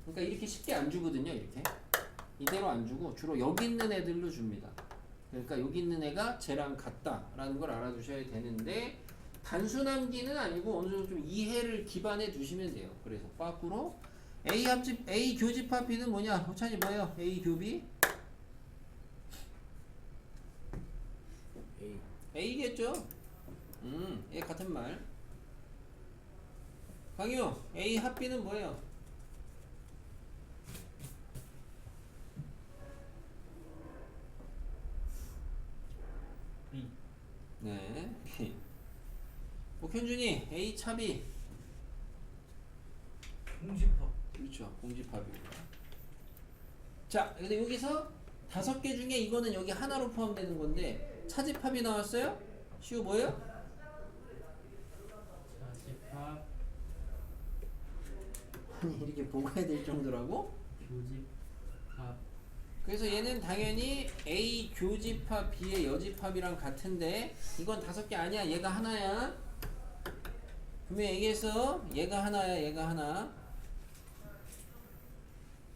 그러니까 이렇게 쉽게 안 주거든요. 이렇게 이대로 안 주고 주로 여기 있는 애들로 줍니다. 그러니까 여기 있는 애가 쟤랑 같다라는 걸 알아두셔야 되는데 단순함기는 아니고 어느 정도 좀 이해를 기반에 두시면 돼요. 그래서 거꾸로 A 합집 A 교집합 B는 뭐냐? 호찬이 뭐예요? A 교비 A. A겠죠? A 같은 말. 강유 A 합 B는 뭐예요? B. 네. B. 목현준이 A 차 B. 공집합. 그렇죠. 공집합입니다. 자, 근데 여기서 5개 중에 이거는 여기 하나로 포함되는 건데 차집합이 나왔어요? 시우 뭐예요? 차집합. 이렇게 보고 해야 될 정도라고? 교집합. 그래서 얘는 당연히 A 교집합 B의 여집합이랑 같은데 이건 5개 아니야. 얘가 하나야. 분명히 얘기했어. 얘가 하나야, 얘가 하나.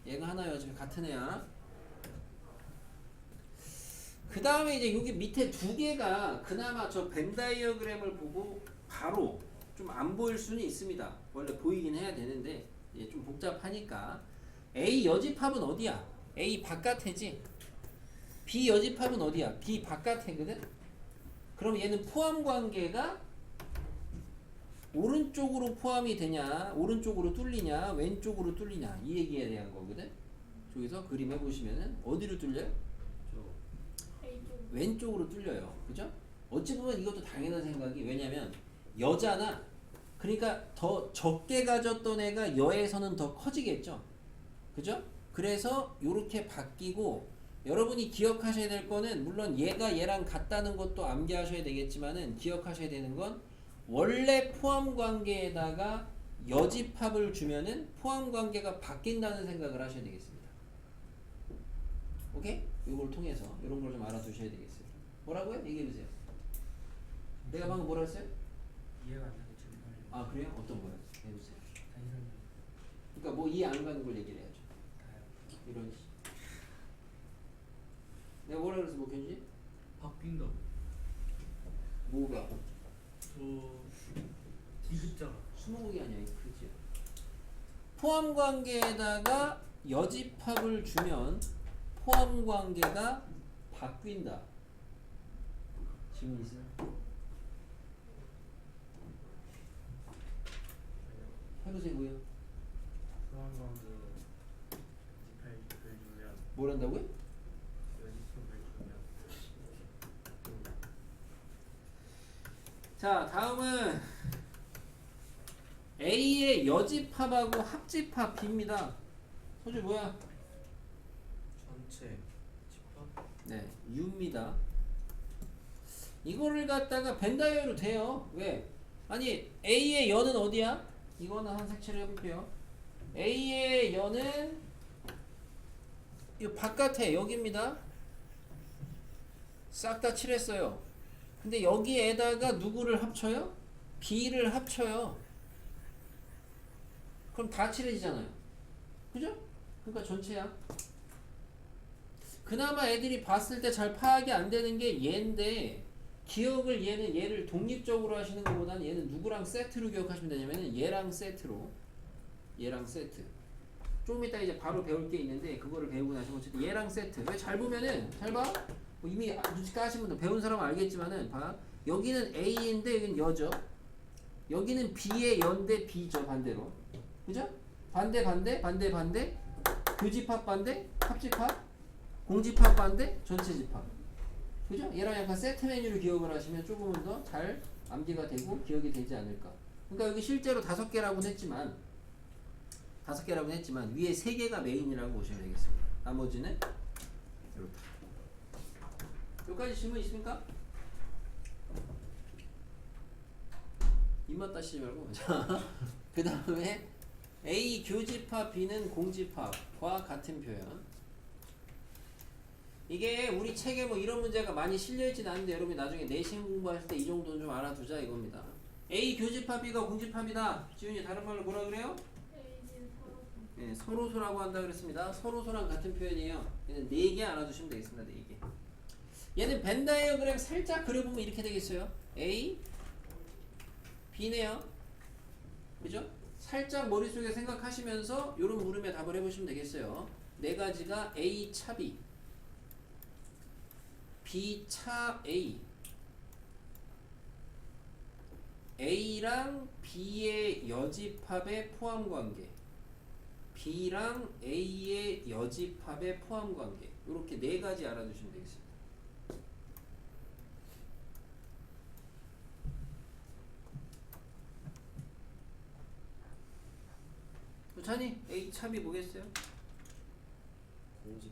얘가 하나야. 어차피 같은 애야. 그 다음에 이제 여기 밑에 두 개가 그나마 저 벤 다이어그램을 보고 바로 좀 안 보일 수는 있습니다. 원래 보이긴 해야 되는데 이제 좀 복잡하니까. A 여집합은 어디야? A 바깥에지. B 여집합은 어디야? B 바깥에거든. 그럼 얘는 포함 관계가 오른쪽으로 포함이 되냐, 오른쪽으로 뚫리냐, 왼쪽으로 뚫리냐 이 얘기에 대한 거거든. 저기서 그림 해보시면은 어디로 뚫려요? 왼쪽으로 뚫려요. 그죠? 어찌 보면 이것도 당연한 생각이, 왜냐면 여자나, 그러니까 더 적게 가졌던 애가 여에서는 더 커지겠죠. 그죠? 그래서 요렇게 바뀌고, 여러분이 기억하셔야 될 거는, 물론 얘가 얘랑 같다는 것도 암기하셔야 되겠지만은 기억하셔야 되는 건, 원래 포함 관계에다가 여집합을 주면은 포함 관계가 바뀐다는 생각을 하셔야 되겠습니다. 오케이? 이걸 통해서 이런 걸 좀 알아두셔야 되겠어요. 뭐라고요? 얘기해보세요. 내가 방금 뭐라 했어요? 이해가 안 나게 지금 빨리. 아 그래요? 어떤 거요? 해보세요. 다시 설명. 그러니까 뭐 이해 안 가는 걸 얘기를 해야죠. 다요. 이런 식. 내가 뭐라 그래서 뭐 견지? 바뀐다고. 뭐가? 저 디귿자가. 수목이 아니야, 이 크지요. 포함 관계에다가 여집합을 주면 포함 관계가 바뀐다. 질문 있어요? 해보세요, 뭐요? 소환관계 집합을 주면 뭘 한다고요? 여집합을 주면 자, 다음은 A의 여집합하고 합집합 B입니다. 소주 뭐야? 전체 집합. 네, U입니다. 이거를 갖다가 벤다이어로 돼요. 왜? 아니 A의 여는 어디야? 이거는 한 색칠을 해볼게요. A의 여는 이 바깥에 여기입니다. 싹 다 칠했어요. 근데 여기에다가 누구를 합쳐요? B를 합쳐요. 그럼 다 칠해지잖아요. 그죠? 그러니까 전체야. 그나마 애들이 봤을 때 잘 파악이 안 되는 게 얘인데, 기억을 얘를 독립적으로 하시는 것보다는 얘는 누구랑 세트로 기억하시면 되냐면은 얘랑 세트로, 얘랑 세트. 좀 이따 이제 바로 배울 게 있는데 그거를 배우고 나시면 어쨌든 얘랑 세트. 왜 잘 보면은 잘 봐. 뭐 이미 눈치 까신 분들 배운 사람은 알겠지만은 봐. 여기는 A인데 여기는 여죠. 여기는 B의 연대 B죠, 반대로. 그죠? 반대 교집합 반대 합집합 공집합 반대 전체 집합. 그죠? 얘랑 약간 세트 메뉴를 기억을 하시면 조금은 더 잘 암기가 되고 기억이 되지 않을까. 그러니까 여기 실제로 5개라고는 했지만 위에 3개가 메인이라고 보시면 되겠습니다. 나머지는 이렇다. 여기까지 질문 있습니까? 입맛 따시지 말고. 자, 그 다음에 A 교집합 B는 공집합과 같은 표현. 이게 우리 책에 뭐 이런 문제가 많이 실려있진 않은데 여러분이 나중에 내신 공부하실 때 이 정도는 좀 알아두자 이겁니다. A 교집합 B가 공집합이다. 지훈이 다른 말로 뭐라 그래요? 네, 서로소라고 한다 그랬습니다. 서로소랑 같은 표현이에요. 얘는 4개 알아두시면 되겠습니다. 4개. 얘는 벤 다이어그램 살짝 그려보면 이렇게 되겠어요. A, B네요. 그죠? 살짝 머릿속에 생각하시면서 요런 물음에 답을 해보시면 되겠어요. 4가지가 A 차 B, B 차 A, A랑 B의 여집합의 포함관계, B랑 A의 여집합의 포함관계, 이렇게 4가지 알아두시면 되겠습니다. 찬이 A 차 B 뭐겠어요? 공집.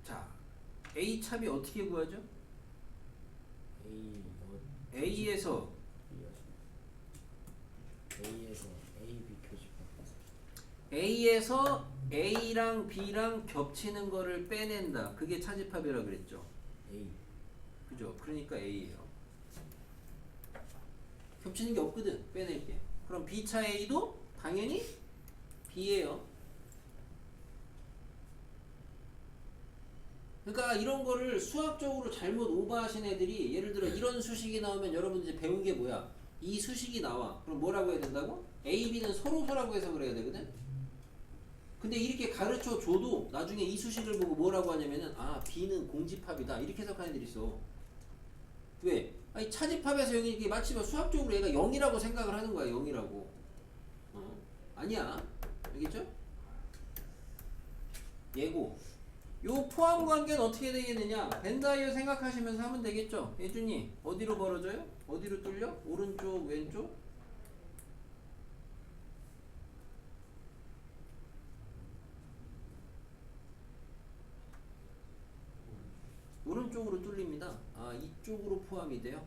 자, A 차 B 어떻게 구하죠? A에서 A, B 교집합. A에서 A랑 B랑 겹치는 거를 빼낸다. 그게 차집합이라 그랬죠. A. 그죠? 그러니까 A예요. 겹치는 게 없거든. 빼낼게. 그럼 B차 A도 당연히 B예요. 그러니까 이런 거를 수학적으로 잘못 오버하신 애들이 예를 들어 이런 수식이 나오면 여러분 이제 배운 게 뭐야? 이 수식이 나와. 그럼 뭐라고 해야 된다고? A, B는 서로서라고 해석을 해야 되거든? 근데 이렇게 가르쳐 줘도 나중에 이 수식을 보고 뭐라고 하냐면은 아 B는 공집합이다 이렇게 해석하는 애들이 있어. 왜? 아니 차집합에서 여기 이렇게 마치 수학적으로 얘가 0이라고 생각을 하는 거야. 0이라고. 아니야. 알겠죠? 예고. 요 포함 관계는 어떻게 되겠느냐? 벤다이어 생각하시면서 하면 되겠죠? 예준이 어디로 벌어져요? 어디로 뚫려? 오른쪽, 왼쪽? 오른쪽으로 뚫립니다. 아, 이쪽으로 포함이 돼요.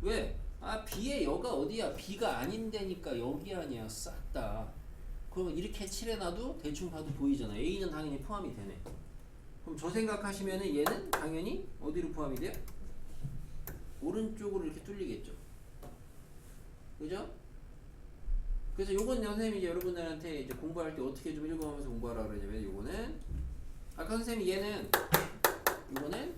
왜? 아, B의 여가 어디야? B가 아닌데니까 여기 아니야. 싹 다. 그러면 이렇게 칠해놔도 대충 봐도 보이잖아. A는 당연히 포함이 되네. 그럼 저 생각하시면은 얘는 당연히 어디로 포함이 돼요? 오른쪽으로 이렇게 뚫리겠죠. 그죠? 그래서 요건 선생님이 이제 여러분들한테 이제 공부할 때 어떻게 좀 읽어가면서 공부하라 그러냐면 요거는 아까 선생님이 얘는 요거는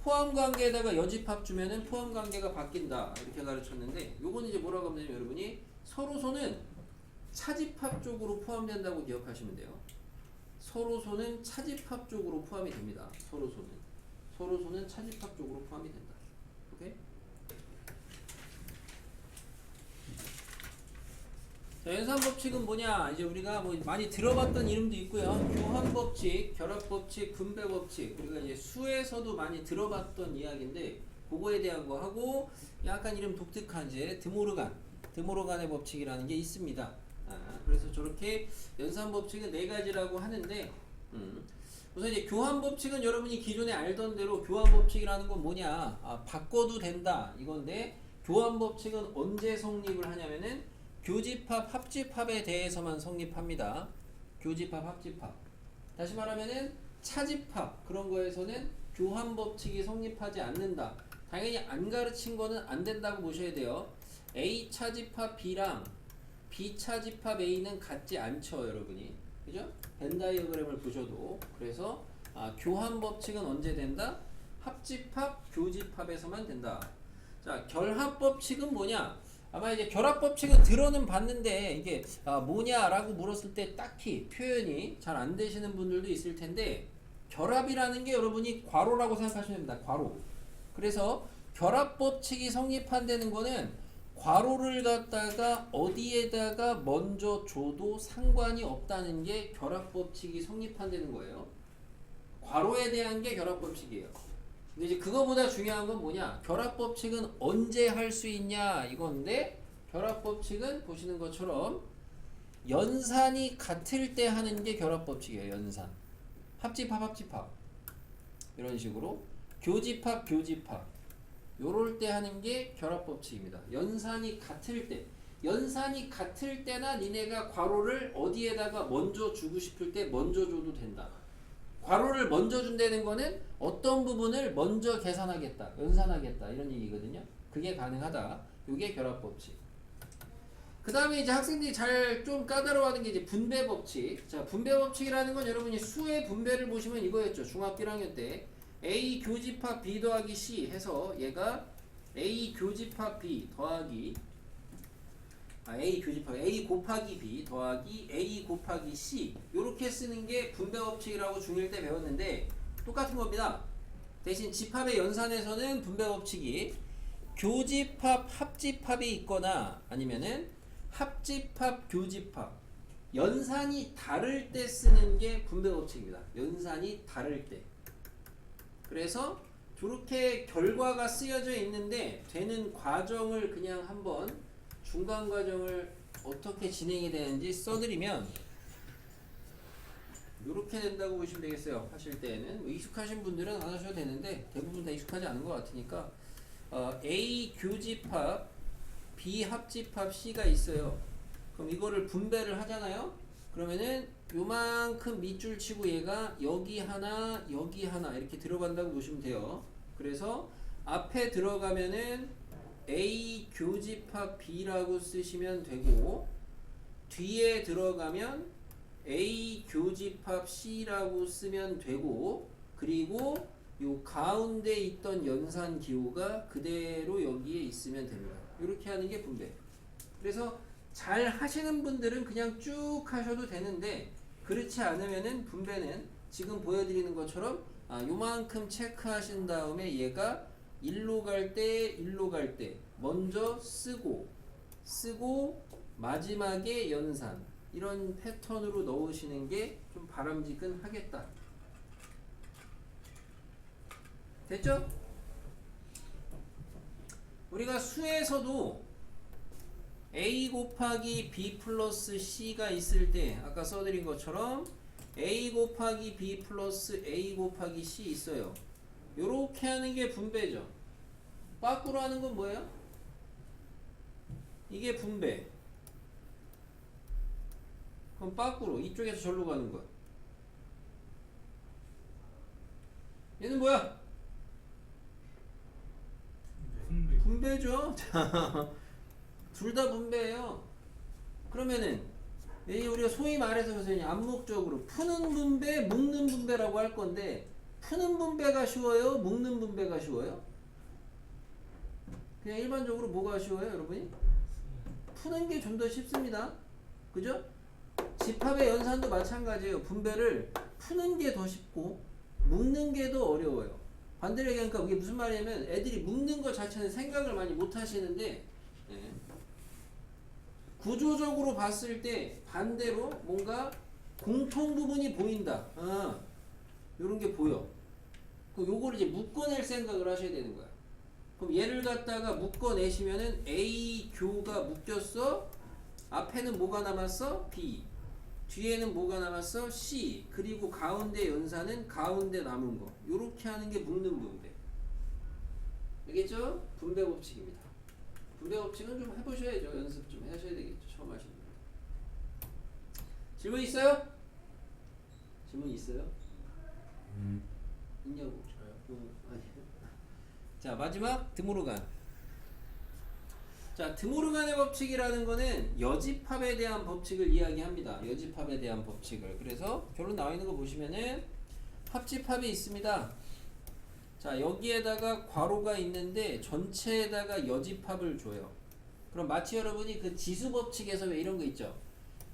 포함 관계에다가 여집합 주면은 포함 관계가 바뀐다 이렇게 가르쳤는데 요거는 이제 뭐라고 하면 여러분이 서로소는 차집합 쪽으로 포함된다고 기억하시면 돼요. 서로소는 차집합 쪽으로 포함이 됩니다. 서로소는 차집합 쪽으로 포함이 된다. 오케이? 자, 연산법칙은 뭐냐? 이제 우리가 뭐 많이 들어봤던 이름도 있고요. 교환법칙, 결합법칙, 분배법칙. 우리가 이제 수에서도 많이 들어봤던 이야기인데 그거에 대한 거 하고 약간 이름 독특한 이제 드모르간의 법칙이라는 게 있습니다. 그래서 저렇게 연산법칙은 4가지라고 하는데 우선 이제 교환법칙은 여러분이 기존에 알던 대로 교환법칙이라는 건 뭐냐? 바꿔도 된다 이건데 교환법칙은 언제 성립을 하냐면은 교집합, 합집합에 대해서만 성립합니다. 교집합, 합집합. 다시 말하면은 차집합 그런 거에서는 교환법칙이 성립하지 않는다. 당연히 안 가르친 거는 안 된다고 보셔야 돼요. A 차집합 B랑 B 차집합 A는 같지 않죠, 여러분이. 그죠? 벤 다이어그램을 보셔도. 그래서 교환법칙은 언제 된다? 합집합, 교집합에서만 된다. 자, 결합법칙은 뭐냐? 아마 이제 결합법칙은 들어는 봤는데 이게 뭐냐라고 물었을 때 딱히 표현이 잘 안 되시는 분들도 있을 텐데 결합이라는 게 여러분이 괄호라고 생각하시면 됩니다. 괄호. 그래서 결합법칙이 성립한다는 거는 괄호를 갖다가 어디에다가 먼저 줘도 상관이 없다는 게 결합법칙이 성립한다는 거예요. 괄호에 대한 게 결합법칙이에요. 근데 이제 그거보다 중요한 건 뭐냐? 결합법칙은 언제 할 수 있냐 이건데 결합법칙은 보시는 것처럼 연산이 같을 때 하는 게 결합법칙이에요. 연산. 합집합 이런 식으로 교집합 요럴 때 하는 게 결합법칙입니다. 연산이 같을 때나 니네가 괄호를 어디에다가 먼저 주고 싶을 때 먼저 줘도 된다. 괄호를 먼저 준다는 거는 어떤 부분을 먼저 계산하겠다, 연산하겠다 이런 얘기거든요. 그게 가능하다. 이게 결합법칙. 그 다음에 이제 학생들이 잘 좀 까다로워하는 게 이제 분배법칙. 자, 분배법칙이라는 건 여러분이 수의 분배를 보시면 이거였죠. 중학교 1학년 때 A 교집합 B 더하기 C 해서 얘가 A 교집합 B 더하기 A 교집합 A 곱하기 B 더하기 A 곱하기 C 요렇게 쓰는 게 분배법칙이라고 중1 때 배웠는데 똑같은 겁니다. 대신 집합의 연산에서는 분배법칙이 교집합 합집합이 있거나 아니면은 합집합 교집합 연산이 다를 때 쓰는 게 분배법칙입니다. 연산이 다를 때. 그래서 저렇게 결과가 쓰여져 있는데 되는 과정을 그냥 한번 중간 과정을 어떻게 진행이 되는지 써드리면 이렇게 된다고 보시면 되겠어요. 하실 때에는 뭐 익숙하신 분들은 안 하셔도 되는데 대부분 다 익숙하지 않은 것 같으니까 A 교집합 B 합집합 C가 있어요. 그럼 이거를 분배를 하잖아요. 그러면은 요만큼 밑줄 치고 얘가 여기 하나 이렇게 들어간다고 보시면 돼요. 그래서 앞에 들어가면은 A 교집합 B라고 쓰시면 되고 뒤에 들어가면 A 교집합 C라고 쓰면 되고 그리고 요 가운데 있던 연산 기호가 그대로 여기에 있으면 됩니다. 이렇게 하는 게 분배. 그래서 잘 하시는 분들은 그냥 쭉 하셔도 되는데 그렇지 않으면은 분배는 지금 보여드리는 것처럼 요만큼 체크하신 다음에 얘가 일로 갈 때 먼저 쓰고 마지막에 연산 이런 패턴으로 넣으시는 게 좀 바람직하겠다. 됐죠? 우리가 수에서도 A 곱하기 B 플러스 C가 있을 때 아까 써드린 것처럼 A 곱하기 B 플러스 A 곱하기 C 있어요. 요렇게 하는 게 분배죠. 빠꾸로 하는 건 뭐예요? 이게 분배. 그럼 빠꾸로 이쪽에서 절로 가는 거야. 얘는 뭐야? 분배. 분배죠. 둘 다 분배예요. 그러면은 우리가 소위 말해서 선생님 암묵적으로 푸는 분배, 묶는 분배라고 할 건데 푸는 분배가 쉬워요? 묶는 분배가 쉬워요? 그냥 일반적으로 뭐가 쉬워요, 여러분이? 푸는 게 좀 더 쉽습니다. 그죠? 집합의 연산도 마찬가지예요. 분배를 푸는 게 더 쉽고 묶는 게 더 어려워요. 반대로 얘기하니까 이게 무슨 말이냐면 애들이 묶는 것 자체는 생각을 많이 못 하시는데 구조적으로 봤을 때 반대로 뭔가 공통 부분이 보인다. 요런 게 보여. 그럼 요거를 이제 묶어낼 생각을 하셔야 되는 거야. 그럼 얘를 갖다가 묶어내시면은 A 교가 묶였어. 앞에는 뭐가 남았어? B. 뒤에는 뭐가 남았어? C. 그리고 가운데 연산은 가운데 남은 거. 요렇게 하는 게 묶는 분배. 알겠죠? 분배 법칙입니다. 분배 법칙은 좀 해보셔야죠. 연습 좀 하셔야 되겠죠. 처음 하시는 분. 질문 있어요? 질문 있어요? 있냐고. 저요? 아니. 자, 마지막 드모르간. 자, 드모르간의 법칙이라는 거는 여집합에 대한 법칙을 이야기합니다. 여집합에 대한 법칙을. 그래서 결론 나와 있는 거 보시면은 합집합이 있습니다. 자, 여기에다가 괄호가 있는데 전체에다가 여집합을 줘요. 그럼 마치 여러분이 그 지수 법칙에서 왜 이런 거 있죠?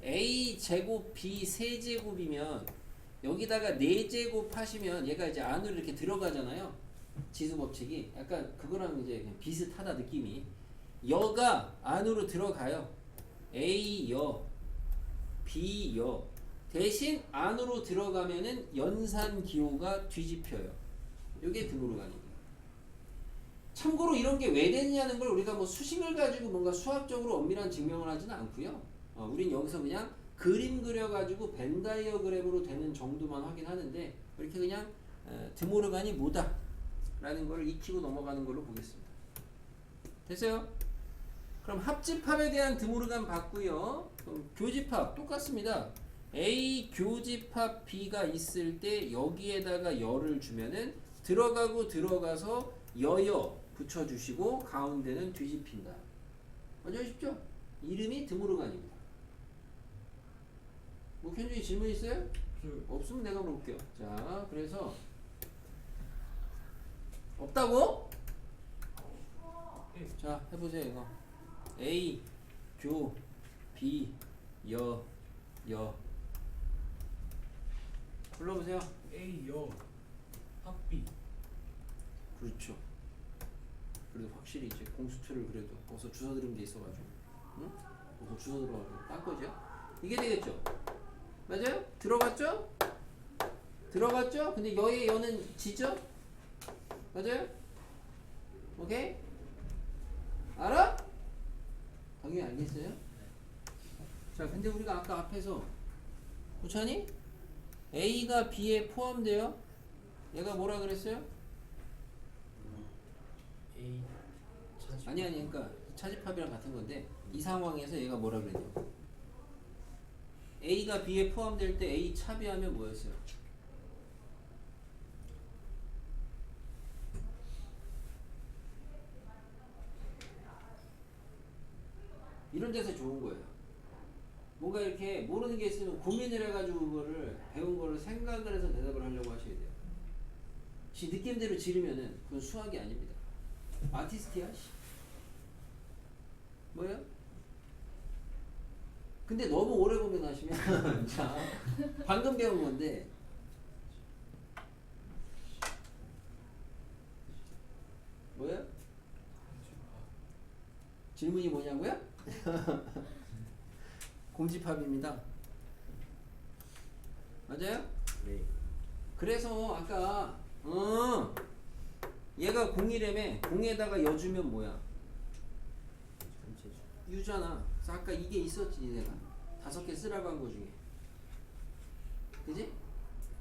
A 제곱 B 세제곱이면 여기다가 4제곱 하시면 얘가 이제 안으로 이렇게 들어가잖아요. 지수 법칙이 약간 그거랑 이제 그냥 비슷하다 느낌이. 여가 안으로 들어가요. A 여, B 여. 대신 안으로 들어가면은 연산 기호가 뒤집혀요. 이게 드모르간입니다. 참고로 이런 게 왜 됐냐는 걸 우리가 뭐 수식을 가지고 뭔가 수학적으로 엄밀한 증명을 하지는 않고요. 우린 여기서 그냥 그림 그려가지고 벤 다이어그램으로 되는 정도만 확인하는데 이렇게 그냥 드모르간이 뭐다 라는 걸 익히고 넘어가는 걸로 보겠습니다. 됐어요? 그럼 합집합에 대한 드모르간 봤고요. 그럼 교집합 똑같습니다. A 교집합 B가 있을 때 여기에다가 여를 주면은 들어가고 들어가서 여여 붙여주시고 가운데는 뒤집힌다. 완전 쉽죠? 이름이 드모르간입니다. 뭐 현준이 질문 있어요? 없으면 내가 물어볼게요. 자, 그래서 없다고? 자, 해보세요. 이거 A 교 B 여 불러보세요. A 여 합비. 그렇죠. 그래도 확실히 이제 공수처를 그래도 거기서 주워 들은 게 있어가지고, 응? 거기서 주워 들어가지고 딴 거죠. 이게 되겠죠. 맞아요? 들어갔죠? 들어갔죠? 근데 여의 여는 지죠? 맞아요? 오케이? 알아? 당연히 알겠어요? 자, 근데 우리가 아까 앞에서 고찬이 A가 B에 포함돼요? 얘가 뭐라 그랬어요? A 차지. 아니 그러니까 차집합이랑 같은 건데 이 상황에서 얘가 뭐라 그랬냐고. A가 B에 포함될 때 A 차비하면 뭐였어요? 이런 데서 좋은 거예요. 뭔가 이렇게 모르는 게 있으면 고민을 해가지고 그거를 배운 거를 생각을 해서 대답을 하려고 하셔야 돼요. 지 느낌대로 지르면은 그건 수학이 아닙니다. 아티스트야. 씨. 뭐예요? 근데 너무 오래 고민하시면 자 방금 배운 건데 뭐예요? 질문이 뭐냐고요? 공집합입니다. 맞아요? 네. 그래서 아까 얘가 공이라며 공에다가 여주면 뭐야? 전체주. 유잖아. 그래서 아까 이게 있었지 내가 5개 쓰라고 한 거 중에. 그지?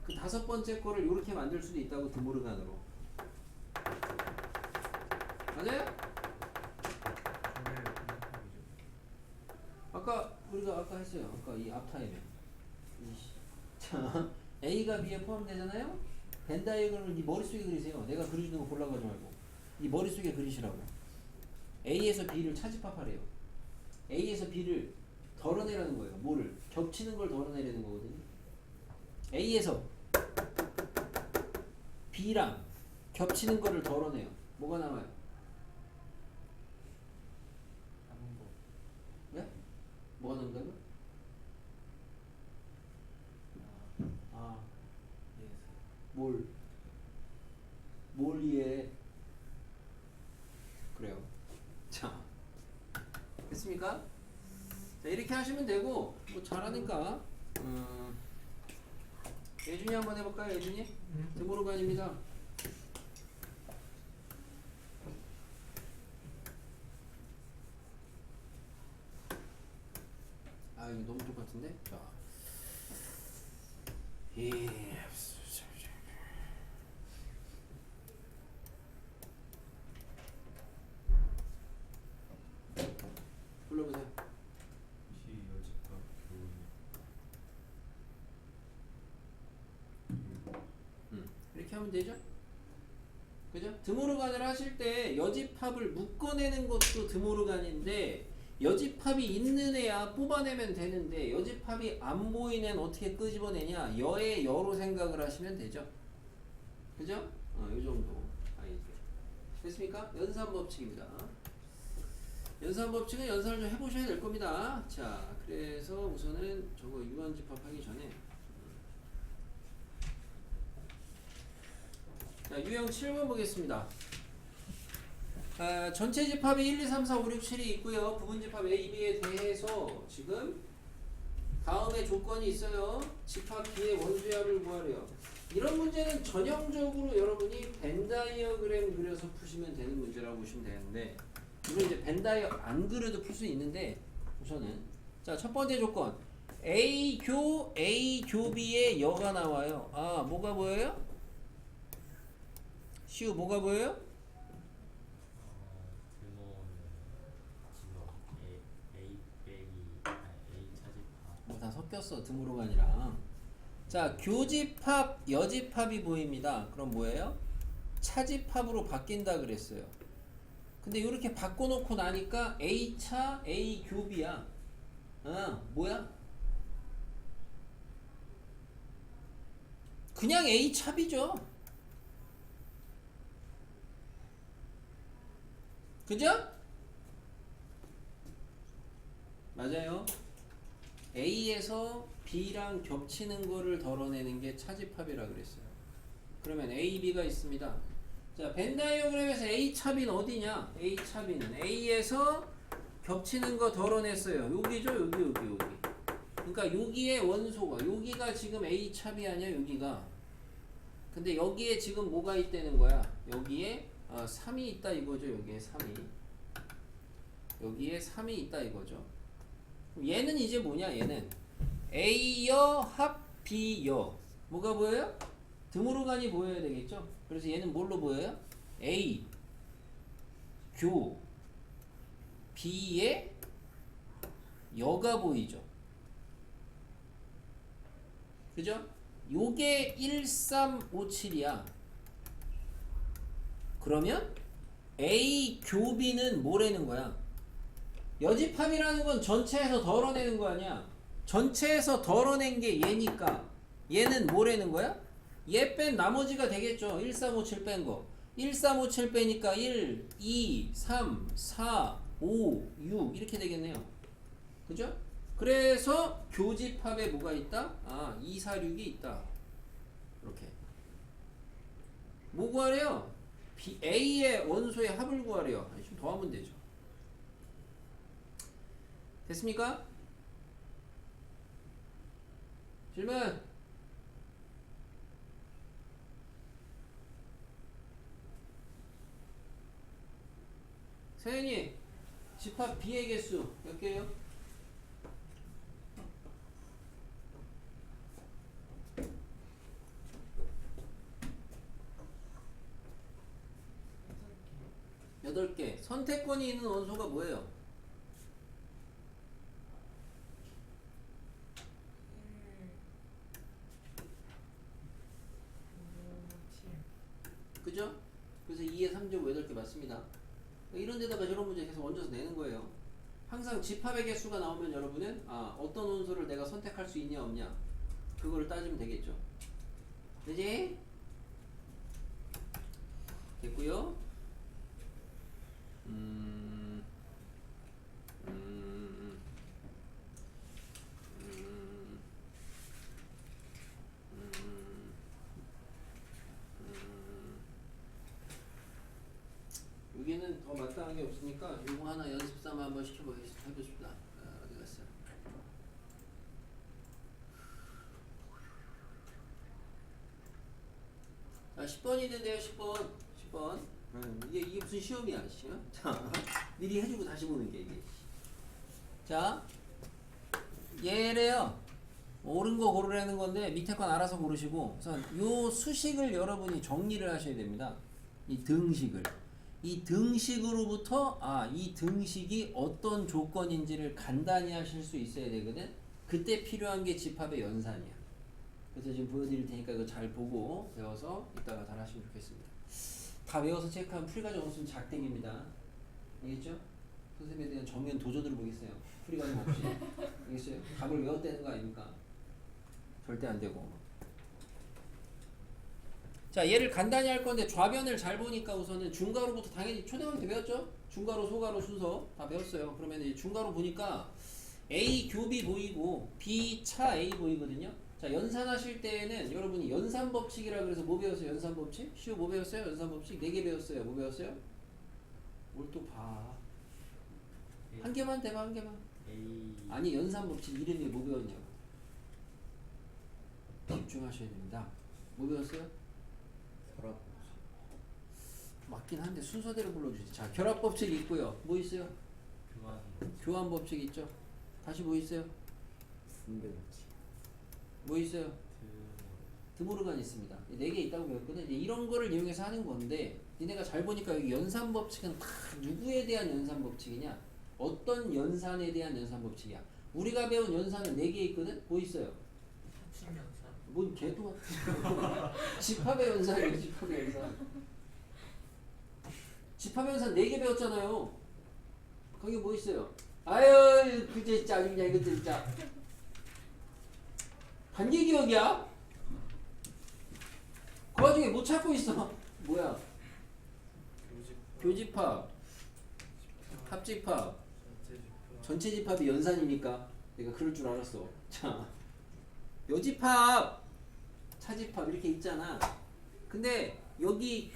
그 5번째 거를 이렇게 만들 수도 있다고 드모르간으로. 맞아요? 저게 공집합이죠. 아까 우리가 아까 했어요. 아까 이 앞타임에 자 A가 B에 포함되잖아요. 벤 다이어그램을 네 머릿속에 그리세요. 내가 그려주는 거 골라가지 말고 네 머릿속에 그리시라고. A에서 B를 차집합하래요. A에서 B를 덜어내라는 거예요. 뭐를? 겹치는 걸 덜어내려는 거거든요. A에서 B랑 겹치는 거를 덜어내요. 뭐가 남아요? 남은 거. 네? 뭐가 남는다고요? 아. 예. 뭘 이해해? 그래요. 자, 됐습니까? 자, 이렇게 하시면 되고 뭐 잘하니까 예준이 한번 해볼까요? 예준이? 드모르간입니다. 아 이거 너무 똑같은데? 자, 불러보세요. 시 여집합 교훈. 이렇게 하면 되죠? 그죠? 드모르간을 하실 때 여집합을 묶어내는 것도 드모르간인데 여집합이 있는 애야 뽑아내면 되는데 여집합이 안 보이는 애는 어떻게 끄집어내냐? 여의 여로 생각을 하시면 되죠. 그죠? 요 정도. 됐습니까? 연산법칙입니다. 연산법칙은 연산을 좀 해보셔야 될 겁니다. 자, 그래서 우선은 저거 유한집합 하기 전에 자, 유형 7번 보겠습니다. 전체 집합이 1, 2, 3, 4, 5, 6, 7이 있고요. 부분 집합 A, B에 대해서 지금 다음에 조건이 있어요. 집합 B의 원주합을 구하래요. 이런 문제는 전형적으로 여러분이 벤 다이어그램 그려서 푸시면 되는 문제라고 보시면 되는데 이건 이제 벤 다이어 안 그려도 풀 수 있는데 우선은 자, 첫 번째 조건 A 교 B의 여가 나와요. 아, 뭐가 보여요? 시우 뭐가 보여요? A 빼기 A 차집합. 뭐 다 섞였어 드모르간이랑. 자, 교집합 여집합이 보입니다. 그럼 뭐예요? 차집합으로 바뀐다 그랬어요. 근데 이렇게 바꿔놓고 나니까 A차 A 교비야. 뭐야? 그냥 A차비죠. 그죠? 맞아요. A에서 B랑 겹치는 거를 덜어내는 게 차집합이라 그랬어요. 그러면 A, B가 있습니다. 자, 벤 다이어그램에서 A 차비는 어디냐? A 차비는 A에서 겹치는 거 덜어냈어요. 여기죠, 여기. 그러니까 여기에 원소가 여기가 지금 A 차비 아니야, 여기가. 근데 여기에 지금 뭐가 있다는 거야? 여기에 3이 있다 이거죠. 여기에 3이. 여기에 3이 있다 이거죠. 얘는 이제 뭐냐? 얘는 A여 합 B여. 뭐가 보여요? 드모르간이 보여야 되겠죠? 그래서 얘는 뭘로 보여요? A 교 B의 여가 보이죠? 그죠? 요게 1357이야. 그러면 A 교 B는 뭐라는 거야? 여집합이라는 건 전체에서 덜어내는 거 아니야. 전체에서 덜어낸 게 얘니까 얘는 뭐라는 거야? 얘 뺀 나머지가 되겠죠. 1, 3, 5, 7 뺀 거. 1, 3, 5, 7 빼니까 1, 2, 3, 4, 5, 6 이렇게 되겠네요. 그죠? 그래서 교집합에 뭐가 있다? 아, 2, 4, 6이 있다. 이렇게. 뭐 구하래요? A의 원소의 합을 구하래요. 아니, 좀 더 하면 되죠. 됐습니까? 질문. 세연이 집합 B의 개수 몇 개예요? 여덟 개. 선택권이 있는 원소가 뭐예요? 7. 그죠? 그래서 2의 3제곱 8개 맞습니다. 이런 데다가 저런 문제 계속 얹어서 내는 거예요. 항상 집합의 개수가 나오면 여러분은 어떤 원소를 내가 선택할 수 있냐 없냐 그거를 따지면 되겠죠. 되지? 됐고요. 여기는 더 마땅한 게 없으니까 요거 하나 연습 삼아 한번 해보십시다. 어디 갔어요? 자, 10번이 있는데요. 10번. 이게 무슨 시험이야, 시험? 자, 미리 해주고 다시 보는 게 이게. 자, 얘래요. 옳은 거 고르라는 건데 밑에 건 알아서 고르시고 우선 요 수식을 여러분이 정리를 하셔야 됩니다. 이 등식을. 이 등식으로부터 이 등식이 어떤 조건인지를 간단히 하실 수 있어야 되거든. 그때 필요한 게 집합의 연산이야. 그래서 지금 보여드릴 테니까 이거 잘 보고 배워서 이따가 잘 하시면 좋겠습니다. 다 외워서 체크하면 풀이과정 없으면 작대기입니다. 알겠죠? 선생님에 대한 정면 도전으로 보겠어요. 풀이과정 없이. 알겠어요? 답을 외웠다는 거 아닙니까? 절대 안 되고. 자, 얘를 간단히 할 건데 좌변을 잘 보니까 우선은 중괄호부터 당연히 초등학교 때 배웠죠? 중괄호, 소괄호 순서 다 배웠어요. 그러면 이제 중괄호 보니까 A 교비 보이고 B 차 A 보이거든요. 자, 연산하실 때에는 여러분이 연산법칙이라 그래서 뭐 배웠어요? 연산법칙? 시우 뭐 배웠어요? 연산법칙 4개 배웠어요. 뭐 배웠어요? 뭘 또 봐. 한 개만 대봐, 한 개만. A 아니, 연산법칙 이름이 뭐 배웠냐고. 집중하셔야 됩니다. 뭐 배웠어요? 결합 맞긴 한데 순서대로 불러주지. 자, 결합법칙이 있고요. 뭐 있어요? 교환 교환법칙 있죠. 다시 뭐 있어요? 분배법칙 뭐 있어요? 드모르간 있습니다. 4개 있다고 배웠거든. 이제 이런 거를 이용해서 하는 건데 니네가 잘 보니까 여기 연산법칙은 다 누구에 대한 연산법칙이냐? 어떤 연산에 대한 연산법칙이야? 우리가 배운 연산은 4개 있거든. 뭐 있어요? 합심연산. 뭔 개도 같은 집합의 연산이에요. 집합의 연산. 집합의 연산 4개 배웠잖아요. 거기 뭐 있어요? 아유 그제 짜증나 이거 진짜. 단계 기억이야? 그 와중에 못 찾고 있어. 뭐야? 교집합, 합집합, 전체 집합이 연산입니까? 내가 그럴 줄 알았어. 자, 여집합, 차집합 이렇게 있잖아. 근데 여기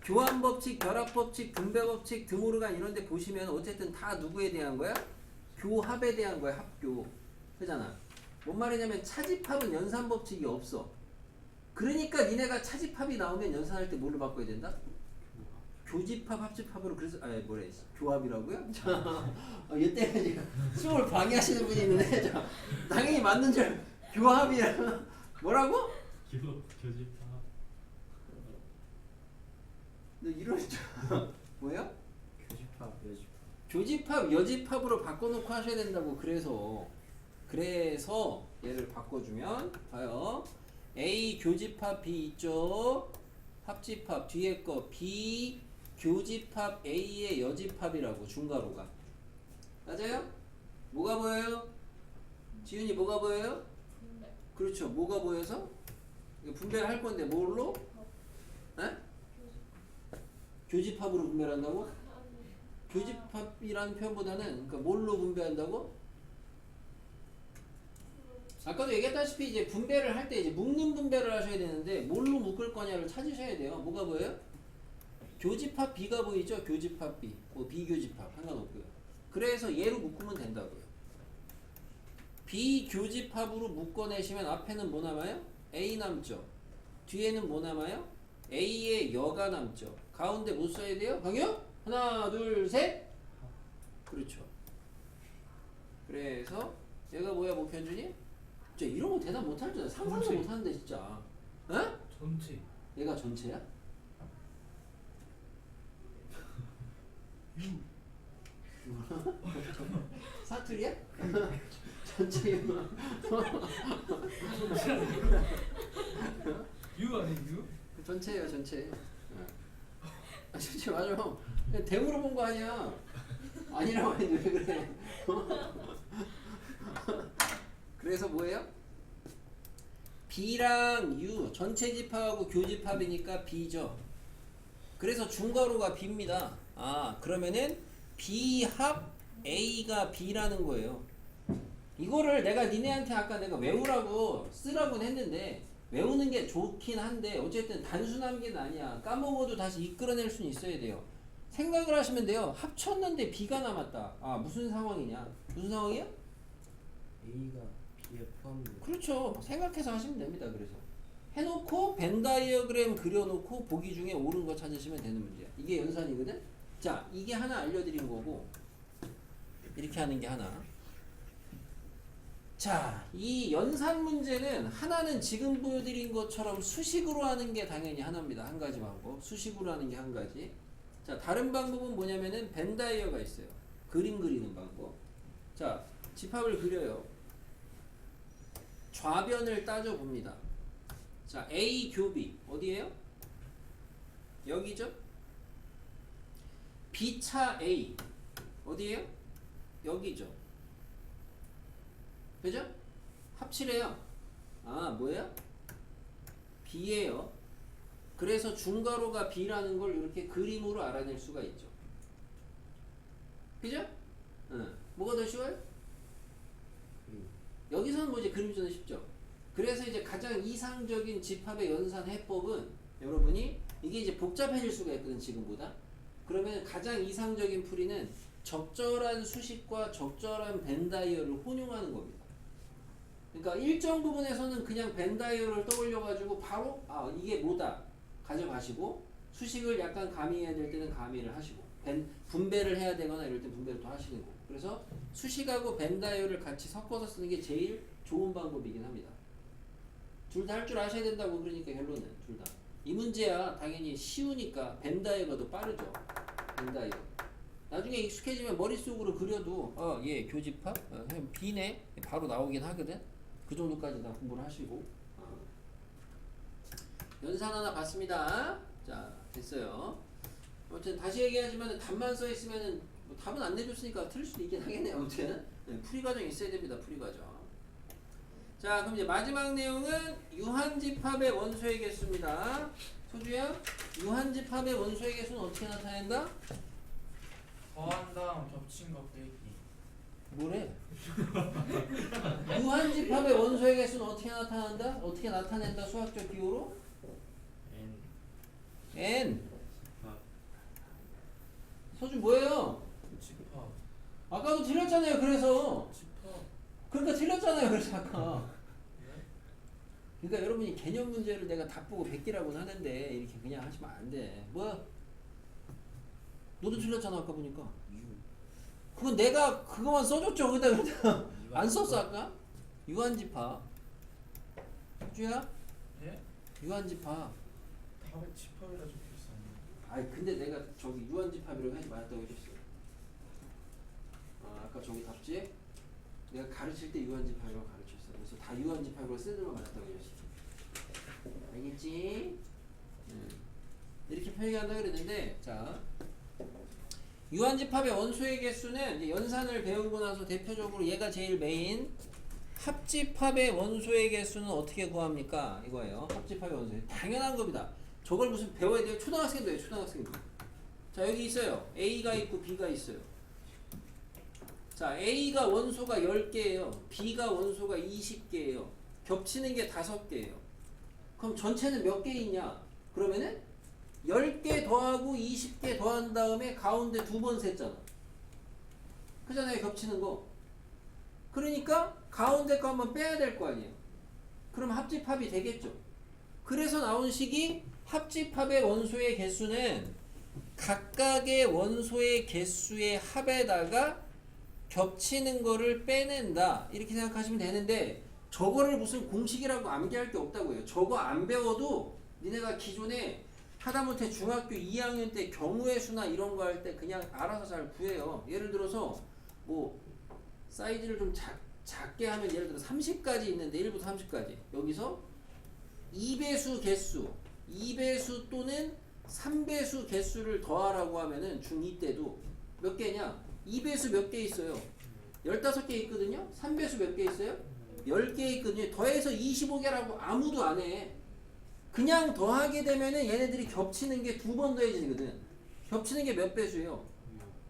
교환법칙, 결합법칙, 분배법칙, 드모르간 이런 데 보시면 어쨌든 다 누구에 대한 거야? 교합에 대한 거야. 합교. 그잖아. 뭔 말이냐면 차집합은 연산법칙이 없어. 그러니까 니네가 차집합이 나오면 연산할 때 뭘로 바꿔야 된다? 교집합, 합집합으로. 그래서 뭐래? 교합이라고요? 자, 이때 지금 수업을 방해하시는 분이 있는데 자, 당연히 맞는 줄 교합이라 뭐라고? 교집합 너 이런 줄 뭐야? 교집합 여집합 교집합, 여집합으로 바꿔놓고 하셔야 된다고. 그래서 얘를 바꿔주면 봐요. A 교집합 B 있죠. 합집합 뒤에 거 B 교집합 A의 여집합이라고 중괄호가. 맞아요? 뭐가 보여요? 지윤이 뭐가 보여요? 분배. 그렇죠. 뭐가 보여서? 이거 분배를 할 건데 뭘로? 에? 교집합으로 분배를 한다고? 아니. 교집합이라는 표현보다는 그러니까 뭘로 분배한다고? 아까도 얘기했다시피 이제 분배를 할 때 이제 묶는 분배를 하셔야 되는데 뭘로 묶을 거냐를 찾으셔야 돼요. 뭐가 보여요? 교집합 B가 보이죠? 교집합 B, 뭐 비교집합 상관없고요. 그래서 얘로 묶으면 된다고요. 비교집합으로 묶어내시면 앞에는 뭐 남아요? A 남죠. 뒤에는 뭐 남아요? A의 여가 남죠. 가운데 뭐 써야 돼요? 강요? 하나, 둘, 셋. 그렇죠. 그래서 얘가 뭐야, 목현준이? 진짜 이런 거 대답 못할 줄 상상도 전체. 못하는데 진짜. 어? 전체. 얘가 전체야? 사투리야? 전체 유 아니 유? 전체예요, 전체. 아, 전체 맞아. 그냥 대물어 본 거 아니야. 아니라고 했는데 왜 그래? 그래서 뭐예요? B랑 U 전체 집합하고 교집합이니까 B죠. 그래서 중괄호가 B입니다. 아, 그러면은 B 합 A가 B라는 거예요. 이거를 내가 니네한테 아까 내가 외우라고 쓰라고는 했는데 외우는 게 좋긴 한데 어쨌든 단순한 게 아니야. 까먹어도 다시 이끌어낼 수는 있어야 돼요. 생각을 하시면 돼요. 합쳤는데 B가 남았다. 아, 무슨 상황이냐? 무슨 상황이야? A가 B에 포함돼. 그렇죠. 생각해서 하시면 됩니다. 그래서 해놓고 벤 다이어그램 그려놓고 보기 중에 옳은 거 찾으시면 되는 문제야. 이게 연산이거든. 자, 이게 하나 알려드린 거고 이렇게 하는 게 하나. 자, 이 연산 문제는 하나는 지금 보여드린 것처럼 수식으로 하는 게 당연히 하나입니다. 한 가지 방법. 수식으로 하는 게 한 가지. 자, 다른 방법은 뭐냐면은 벤 다이어가 있어요. 그림 그리는 방법. 자, 집합을 그려요. 좌변을 따져봅니다. 자, A 교비 어디에요? 여기죠? B차 A 어디에요? 여기죠. 그죠? 합치래요. 아, 뭐예요? B예요. 그래서 중괄호가 B라는 걸 이렇게 그림으로 알아낼 수가 있죠. 그죠? 응. 뭐가 더 쉬워요? 여기서는 뭐 이제 그림조는 쉽죠. 그래서 이제 가장 이상적인 집합의 연산 해법은 여러분이 이게 이제 복잡해질 수가 있거든 지금보다. 그러면 가장 이상적인 풀이는 적절한 수식과 적절한 벤 다이어를 혼용하는 겁니다. 그러니까 일정 부분에서는 그냥 벤 다이어를 떠올려 가지고 바로 아 이게 뭐다 가져가시고 수식을 약간 가미해야 될 때는 가미를 하시고 분배를 해야 되거나 이럴 때 분배를 또 하시는 거고. 그래서 수식하고 벤 다이어를 같이 섞어서 쓰는 게 제일 좋은 방법이긴 합니다. 둘 다 할 줄 아셔야 된다고. 그러니까 결론은 둘 다. 이 문제야 당연히 쉬우니까 벤 다이어가 더 빠르죠. 벤 다이어. 나중에 익숙해지면 머릿속으로 그려도 예 교집합 B네 바로 나오긴 하거든. 그 정도까지 다 공부를 하시고 연산 하나 봤습니다. 자 됐어요. 아무튼 다시 얘기하지만 답만 써 있으면은 뭐 답은 안 내줬으니까 틀릴 수도 있긴 하겠네요. 아무튼 풀이 과정 있어야 됩니다. 풀이 과정. 자 그럼 이제 마지막 내용은 유한집합의 원소의 개수입니다. 소주야, 유한집합의 원소의 개수는 어떻게 나타낸다? 더한 다음 겹친 거 빼기. 뭐래? 유한집합의 원소의 개수는 어떻게 나타난다? 어떻게 나타낸다? 수학적 기호로? N. N. 아, 서준 뭐예요? 집합. 아까도 틀렸잖아요. 그래서 집합. 그러니까 틀렸잖아요. 그래서 아까. 그러니까 여러분이 개념 문제를 내가 답 보고 베끼라고는 하는데 이렇게 그냥 하시면 안 돼. 뭐야? 너도 틀렸잖아 아까 보니까. U. 그건 내가 그거만 써줬죠. 그다 안 썼어 아까? 유한집합. 주야? 예? 유한집합. 답에 집합이라 적혀 있었는데. 아니 근데 내가 저기 유한집합이라고 하지 말았다고 했었어. 아, 아까 저기 답지? 내가 가르칠 때 유한집합이라고 가르쳤어. 그래서 다 유한집합으로 쓰는 거 맞았다고 했었어. 알겠지? 이렇게 표현한다 그랬는데 자 유한집합의 원소의 개수는 이제 연산을 배우고 나서 대표적으로 얘가 제일 메인. 합집합의 원소의 개수는 어떻게 구합니까? 이거예요. 합집합의 원소. 당연한 겁니다. 저걸 무슨 배워야 돼요? 초등학생도 해요. 초등학생도. 자, 여기 있어요. A가 있고 B가 있어요. 자, A가 원소가 10개예요. B가 원소가 20개예요. 겹치는 게 5개예요. 그럼 전체는 몇 개 있냐? 그러면은 10개 더하고 20개 더한 다음에 가운데 2번 셌잖아. 그잖아요. 겹치는 거. 그러니까 가운데 거 한번 빼야 될 거 아니에요. 그럼 합집합이 되겠죠. 그래서 나온 식이 합집합의 원소의 개수는 각각의 원소의 개수의 합에다가 겹치는 거를 빼낸다. 이렇게 생각하시면 되는데 저거를 무슨 공식이라고 암기할 게 없다고요. 저거 안 배워도 니네가 기존에 하다못해 중학교 2학년 때 경우의 수나 이런 거 할 때 그냥 알아서 잘 구해요. 예를 들어서 뭐 사이즈를 좀 작게 하면 예를 들어 30까지 있는데 1부터 30까지 여기서 2배수 개수 2배수 또는 3배수 개수를 더하라고 하면은 중2 때도 몇 개냐? 2배수 몇 개 있어요? 15개 있거든요? 3배수 몇 개 있어요? 10개 있거든요. 더해서 25개라고 아무도 안 해. 그냥 더하게 되면은 얘네들이 겹치는 게 2번 더해지거든. 겹치는 게 몇 배수예요?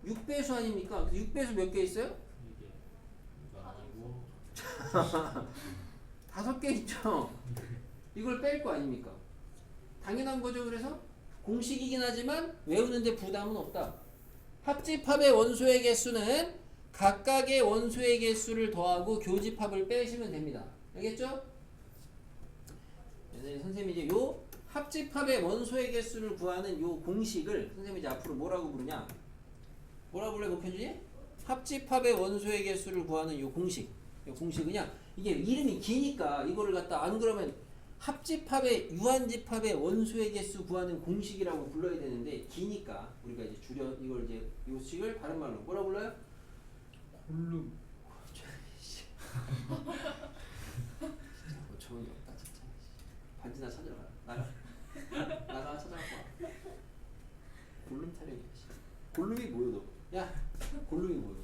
6배수 아닙니까? 6배수 몇 개 있어요? 이게 이거 아니고 5개 있죠. 이걸 뺄 거 아닙니까? 당연한 거죠. 그래서 공식이긴 하지만 외우는데 부담은 없다. 합집합의 원소의 개수는 각각의 원소의 개수를 더하고 교집합을 빼시면 됩니다. 알겠죠? 네, 선생님이 이제 요 합집합의 원소의 개수를 구하는 요 공식을 선생님이 이제 앞으로 뭐라고 부르냐? 뭐라고 불러요, 목표준이? 합집합의 원소의 개수를 구하는 요 공식. 요 공식 그냥 이게 이름이 기니까 이거를 갖다 안 그러면 합집합의 유한집합의 원소의 개수 구하는 공식이라고 불러야 되는데 기니까 우리가 이제 줄여 이걸 이제 요 식을 다른 말로 뭐라 불러요? 골룸. 어처구니 없다 진짜. 반지나 찾으러 가. 나가 찾아갖고 와. 골룸 타령이야. 골룸이 뭐야 너? 야 골룸이 뭐야?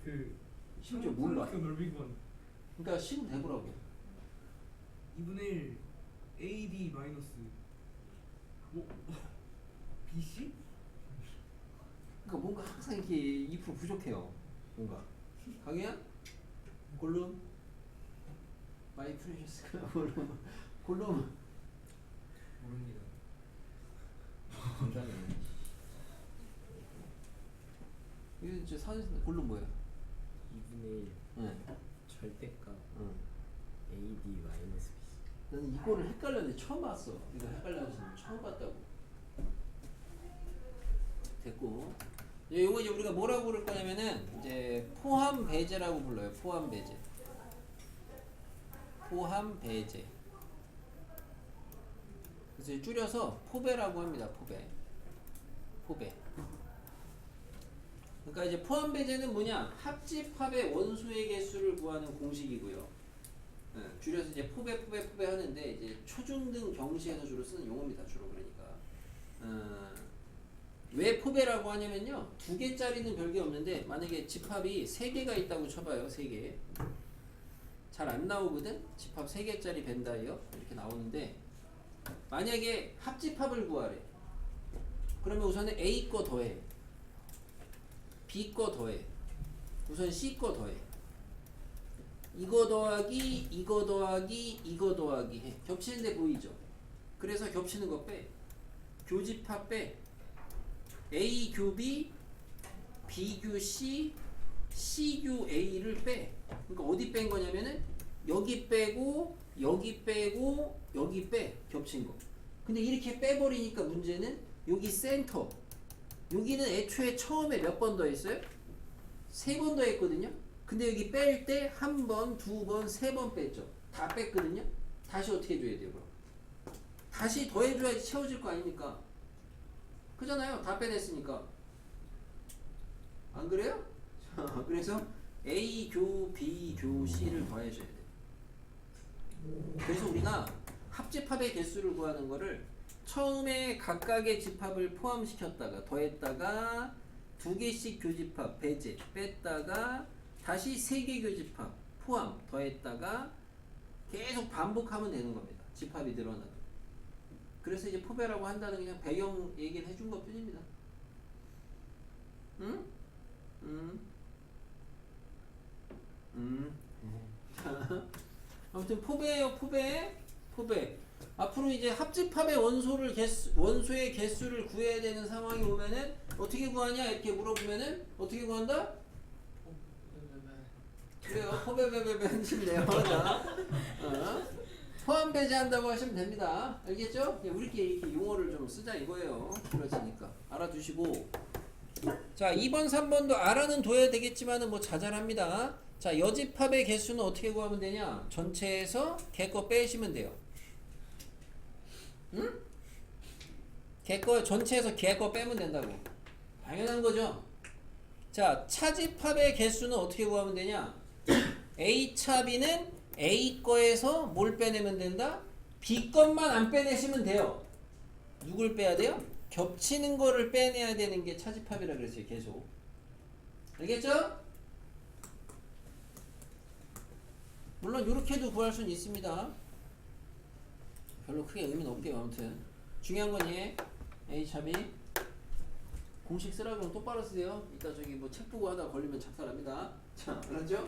그 심지어 몰라. 그 넓이건. 그러니까 식으로 대보라고. 2분의 1 AD 마이너스 뭐 BC? 그러니까 뭔가 항상 이렇게 2% 부족해요. 뭔가. 강희야? 골룸? 마이 프레셔스 골룸? 골룸? 모릅니다. 정답이네. 이거 이제 사는 골룸 뭐야? 2분의 1 응. 절대값 응. AD 마이너스 BC. 나는 이거를 헷갈렸는데 처음 봤어. 이거 헷갈려서 처음 봤다고. 됐고. 이제 요거 이제 우리가 뭐라고 부를 거냐면은 이제 포함 배제라고 불러요. 포함 배제. 포함 배제. 그래서 줄여서 포배라고 합니다. 포배. 포배. 그러니까 이제 포함 배제는 뭐냐? 합집합의 원소의 개수를 구하는 공식이고요. 줄여서 이제 포배 하는데 이제 초중등 경시에서 주로 쓰는 용어입니다. 주로 그러니까. 왜 포배라고 하냐면요. 2개짜리는 별게 없는데 만약에 집합이 3개가 있다고 쳐봐요. 3개. 잘 안 나오거든. 집합 3개짜리 벤다이어 이렇게 나오는데 만약에 합집합을 구하래. 그러면 우선은 A 거 더해. B 거 더해. 우선 C 거 더해. 이거 더하기 이거 더하기 이거 더하기 해. 겹치는 데 보이죠? 그래서 겹치는 거 빼. 교집합 빼. A 교 B, B 교 C, C 교 A를 빼. 그러니까 어디 뺀 거냐면은 여기 빼고 여기 빼고 여기 빼. 겹친 거. 근데 이렇게 빼버리니까 문제는 여기 센터. 여기는 애초에 처음에 몇 번 더 했어요? 3번 더 했거든요. 근데 여기 뺄 때 1번, 2번, 3번 뺐죠. 다 뺐거든요. 다시 어떻게 해줘야 돼요, 그럼? 다시 더해줘야지 채워질 거 아닙니까? 그잖아요. 다 빼냈으니까. 안 그래요? 그래서 A 교 B 교 C를 더해줘야 돼. 그래서 우리가 합집합의 개수를 구하는 거를 처음에 각각의 집합을 포함시켰다가 더했다가 2개씩 교집합 배제 뺐다가 다시 3개 교집합 포함 더했다가 계속 반복하면 되는 겁니다. 집합이 늘어나도. 그래서 이제 포배라고 한다는 그냥 배경 얘기를 해준 것 뿐입니다. 응? 자, 아무튼 포배예요. 포배. 앞으로 이제 합집합의 원소의 개수를 구해야 되는 상황이 오면은 어떻게 구하냐 이렇게 물어보면은 어떻게 구한다? 그래요. 포배배배배 하시면 돼요. 포함 배제한다고 하시면 됩니다. 알겠죠? 우리끼리 이렇게 용어를 좀 쓰자 이거예요. 그러시니까 알아두시고. 자, 2번, 3번도 알아는 둬야 되겠지만은 뭐 자잘합니다. 자, 여집합의 개수는 어떻게 구하면 되냐? 전체에서 걔 거 빼시면 돼요. 응? 걔 거 전체에서 걔 거 빼면 된다고. 당연한 거죠. 자, 차집합의 개수는 어떻게 구하면 되냐? A 차 B는 A 거에서 뭘 빼내면 된다? B 것만 안 빼내시면 돼요. 누굴 빼야 돼요? 겹치는 거를 빼내야 되는 게 차집합이라 그랬어요. 계속. 알겠죠? 물론 이렇게도 구할 수는 있습니다. 별로 크게 의미는 없게요. 아무튼 중요한 건 얘 A 차 B 공식 쓰라 그러면 똑바로 쓰세요. 이따 저기 뭐 책 보고 하다 걸리면 작살납니다. 자, 알았죠?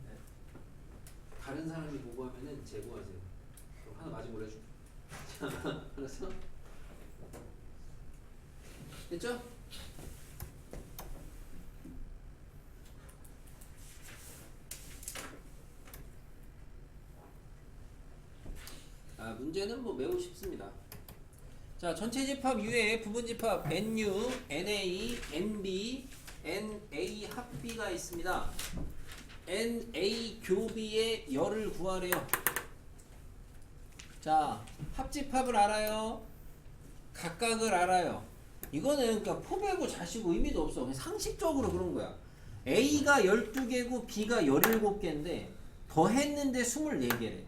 네. 다른 사람이 보고 하면은 제거하세요. 그럼 하나 마지막으로 해줄게. 자, 알았어? 됐죠? 문제는 뭐 매우 쉽습니다. 자, 전체 집합 U에 부분 집합 NU, NA, NB, NA 합비가 있습니다. NA 교비의 열을 구하래요. 자, 합집합을 알아요. 각각을 알아요. 이거는 그러니까 포배고 자시고 의미도 없어. 그냥 상식적으로 그런 거야. A가 12개고 B가 17개인데 더했는데 24개래.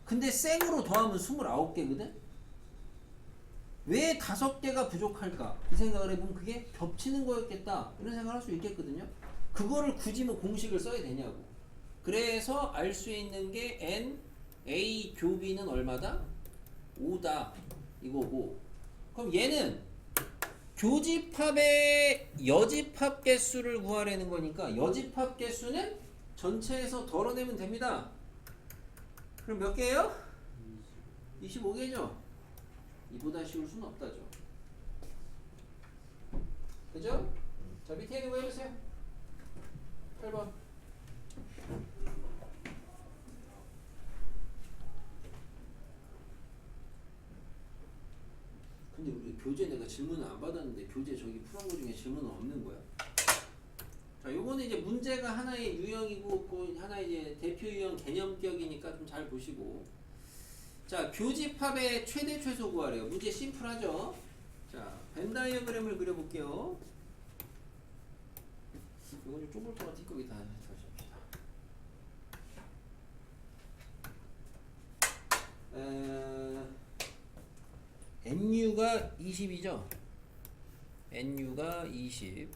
근데 생으로 더하면 29개거든? 왜 5개가 부족할까? 이 생각을 해보면 그게 겹치는 거였겠다. 이런 생각을 할 수 있겠거든요? 그거를 굳이 뭐 공식을 써야 되냐고. 그래서 알 수 있는 게 N, A 교비는 얼마다? 5다. 이거고. 그럼 얘는 교집합의 여집합 개수를 구하려는 거니까 여집합 개수는 전체에서 덜어내면 됩니다. 그럼 몇 개예요? 25개죠? 이보다 쉬울 수는 없다죠. 그죠? 자, 밑에 있는 거 해보세요. 8번. 근데 우리 교재 내가 질문을 안 받았는데 교재 저기 풀한 거 중에 질문은 없는 거야. 자, 요거는 이제 문제가 하나의 유형이고 그 하나의 이제 대표 유형 개념격이니까 좀 잘 보시고. 자, 교집합의 최대 최소 구하래요. 문제 심플하죠? 자, 벤 다이어그램을 그려볼게요. 이건 좀 좁을 것 같으니까 여기 다시 합시다. NU가 20이죠? NU가 20.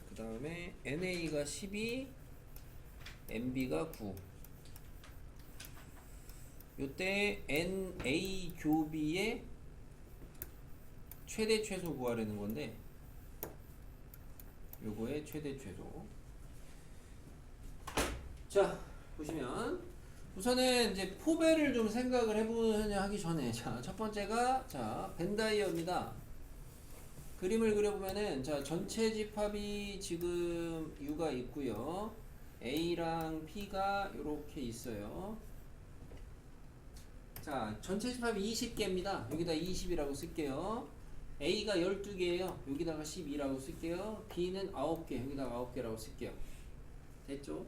그 다음에 NA가 12, NB가 9. 요때 NA 교비의 최대 최소 구하려는 건데 요거의 최대 최소. 자, 보시면 우선은 이제 포배를 좀 생각을 해보냐 하기 전에 자, 첫 번째가 자, 벤다이어입니다. 그림을 그려보면은 자, 전체 집합이 지금 U가 있고요. A랑 P가 이렇게 있어요. 자, 전체 집합이 20개입니다. 여기다 20이라고 쓸게요. A가 12개예요. 여기다가 12라고 쓸게요. B는 9개. 여기다가 9개라고 쓸게요. 됐죠?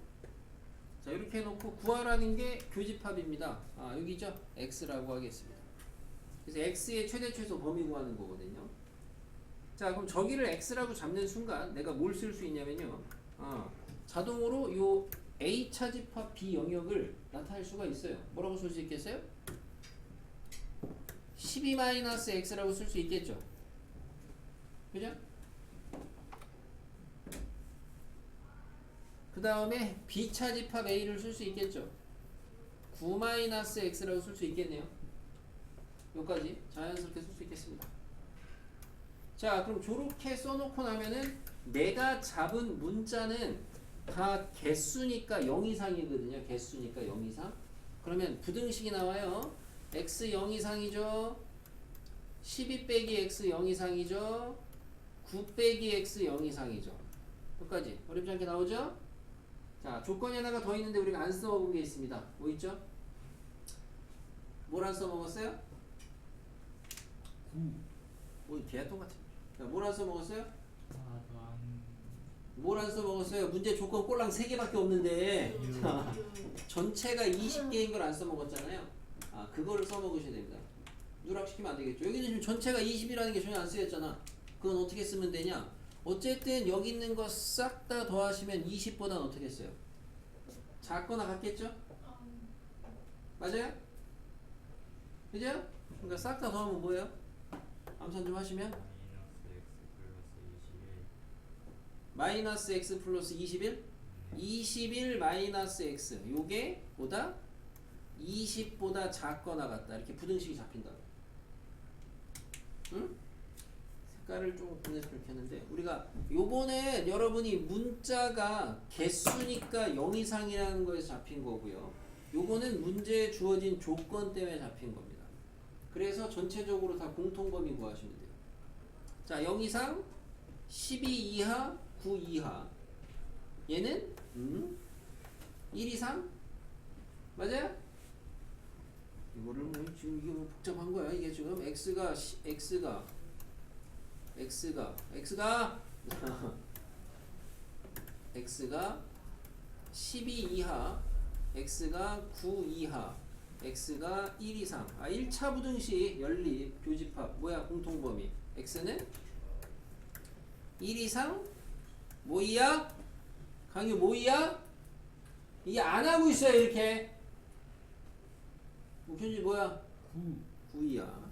자, 이렇게 해놓고 구하라는 게 교집합입니다. 여기죠? X라고 하겠습니다. 그래서 X의 최대 최소 범위 구하는 거거든요. 자, 그럼 저기를 X라고 잡는 순간 내가 뭘 쓸 수 있냐면요. 자동으로 요 A 차집합 B 영역을 나타낼 수가 있어요. 뭐라고 쓸 수 있겠어요? 12-X라고 쓸 수 있겠죠. 그죠? 그 다음에 B차집합 A를 쓸 수 있겠죠. 9-x라고 쓸 수 있겠네요. 여기까지 자연스럽게 쓸 수 있겠습니다. 자, 그럼 저렇게 써놓고 나면은 내가 잡은 문자는 다 개수니까 0 이상이거든요. 개수니까 0 이상. 그러면 부등식이 나와요. x 0 이상이죠. 12 빼기 x 0 이상이죠. 9 빼기 x 0 이상이죠. 여기까지 어렵지 않게 나오죠? 자, 조건이 하나가 더 있는데 우리가 안 써먹은 게 있습니다. 뭐 있죠? 뭘 안 써먹었어요? 9. 뭐 걔야 똑같아. 자, 뭘 안 써먹었어요? 아안 뭘 안 써먹었어요? 문제 조건 꼴랑 3개밖에 없는데 자, 전체가 20개인 걸 안 써먹었잖아요. 아, 그거를 써먹으셔야 됩니다. 누락시키면 안 되겠죠. 여기는 지금 전체가 20이라는 게 전혀 안 쓰였잖아. 그건 어떻게 쓰면 되냐? 어쨌든 여기 있는 거 싹 다 더하시면 20보다는 어떻게 써요? 작거나 같겠죠? 맞아요? 그죠? 그러니까 싹 다 더하면 뭐예요? 암산 좀 하시면 마이너스 x 플러스 21. 마이너스 x 플러스 21 21 마이너스 x 요게 보다 20보다 작거나 같다. 이렇게 부등식이 잡힌다고. 응? 색깔을 조금 보내서 이렇게 했는데 우리가 요번에 여러분이 문자가 개수니까 0 이상이라는 거에서 잡힌 거고요. 요거는 문제에 주어진 조건 때문에 잡힌 겁니다. 그래서 전체적으로 다 공통범위 구하시면 돼요. 자, 0 이상, 12 이하, 9 이하. 얘는 1 이상? 맞아요? 이거를 뭐 지금 이게 뭐 복잡한 거야. 이게 지금 x가 12 이하, x가 9 이하, x가 1 이상. 아, 1차 부등식 연립 교집합 뭐야? 공통범위. x는 1 이상 뭐 이하? 강유 뭐 이하? 이게 안 하고 있어요. 이렇게. 목표지 뭐야? 9 이하.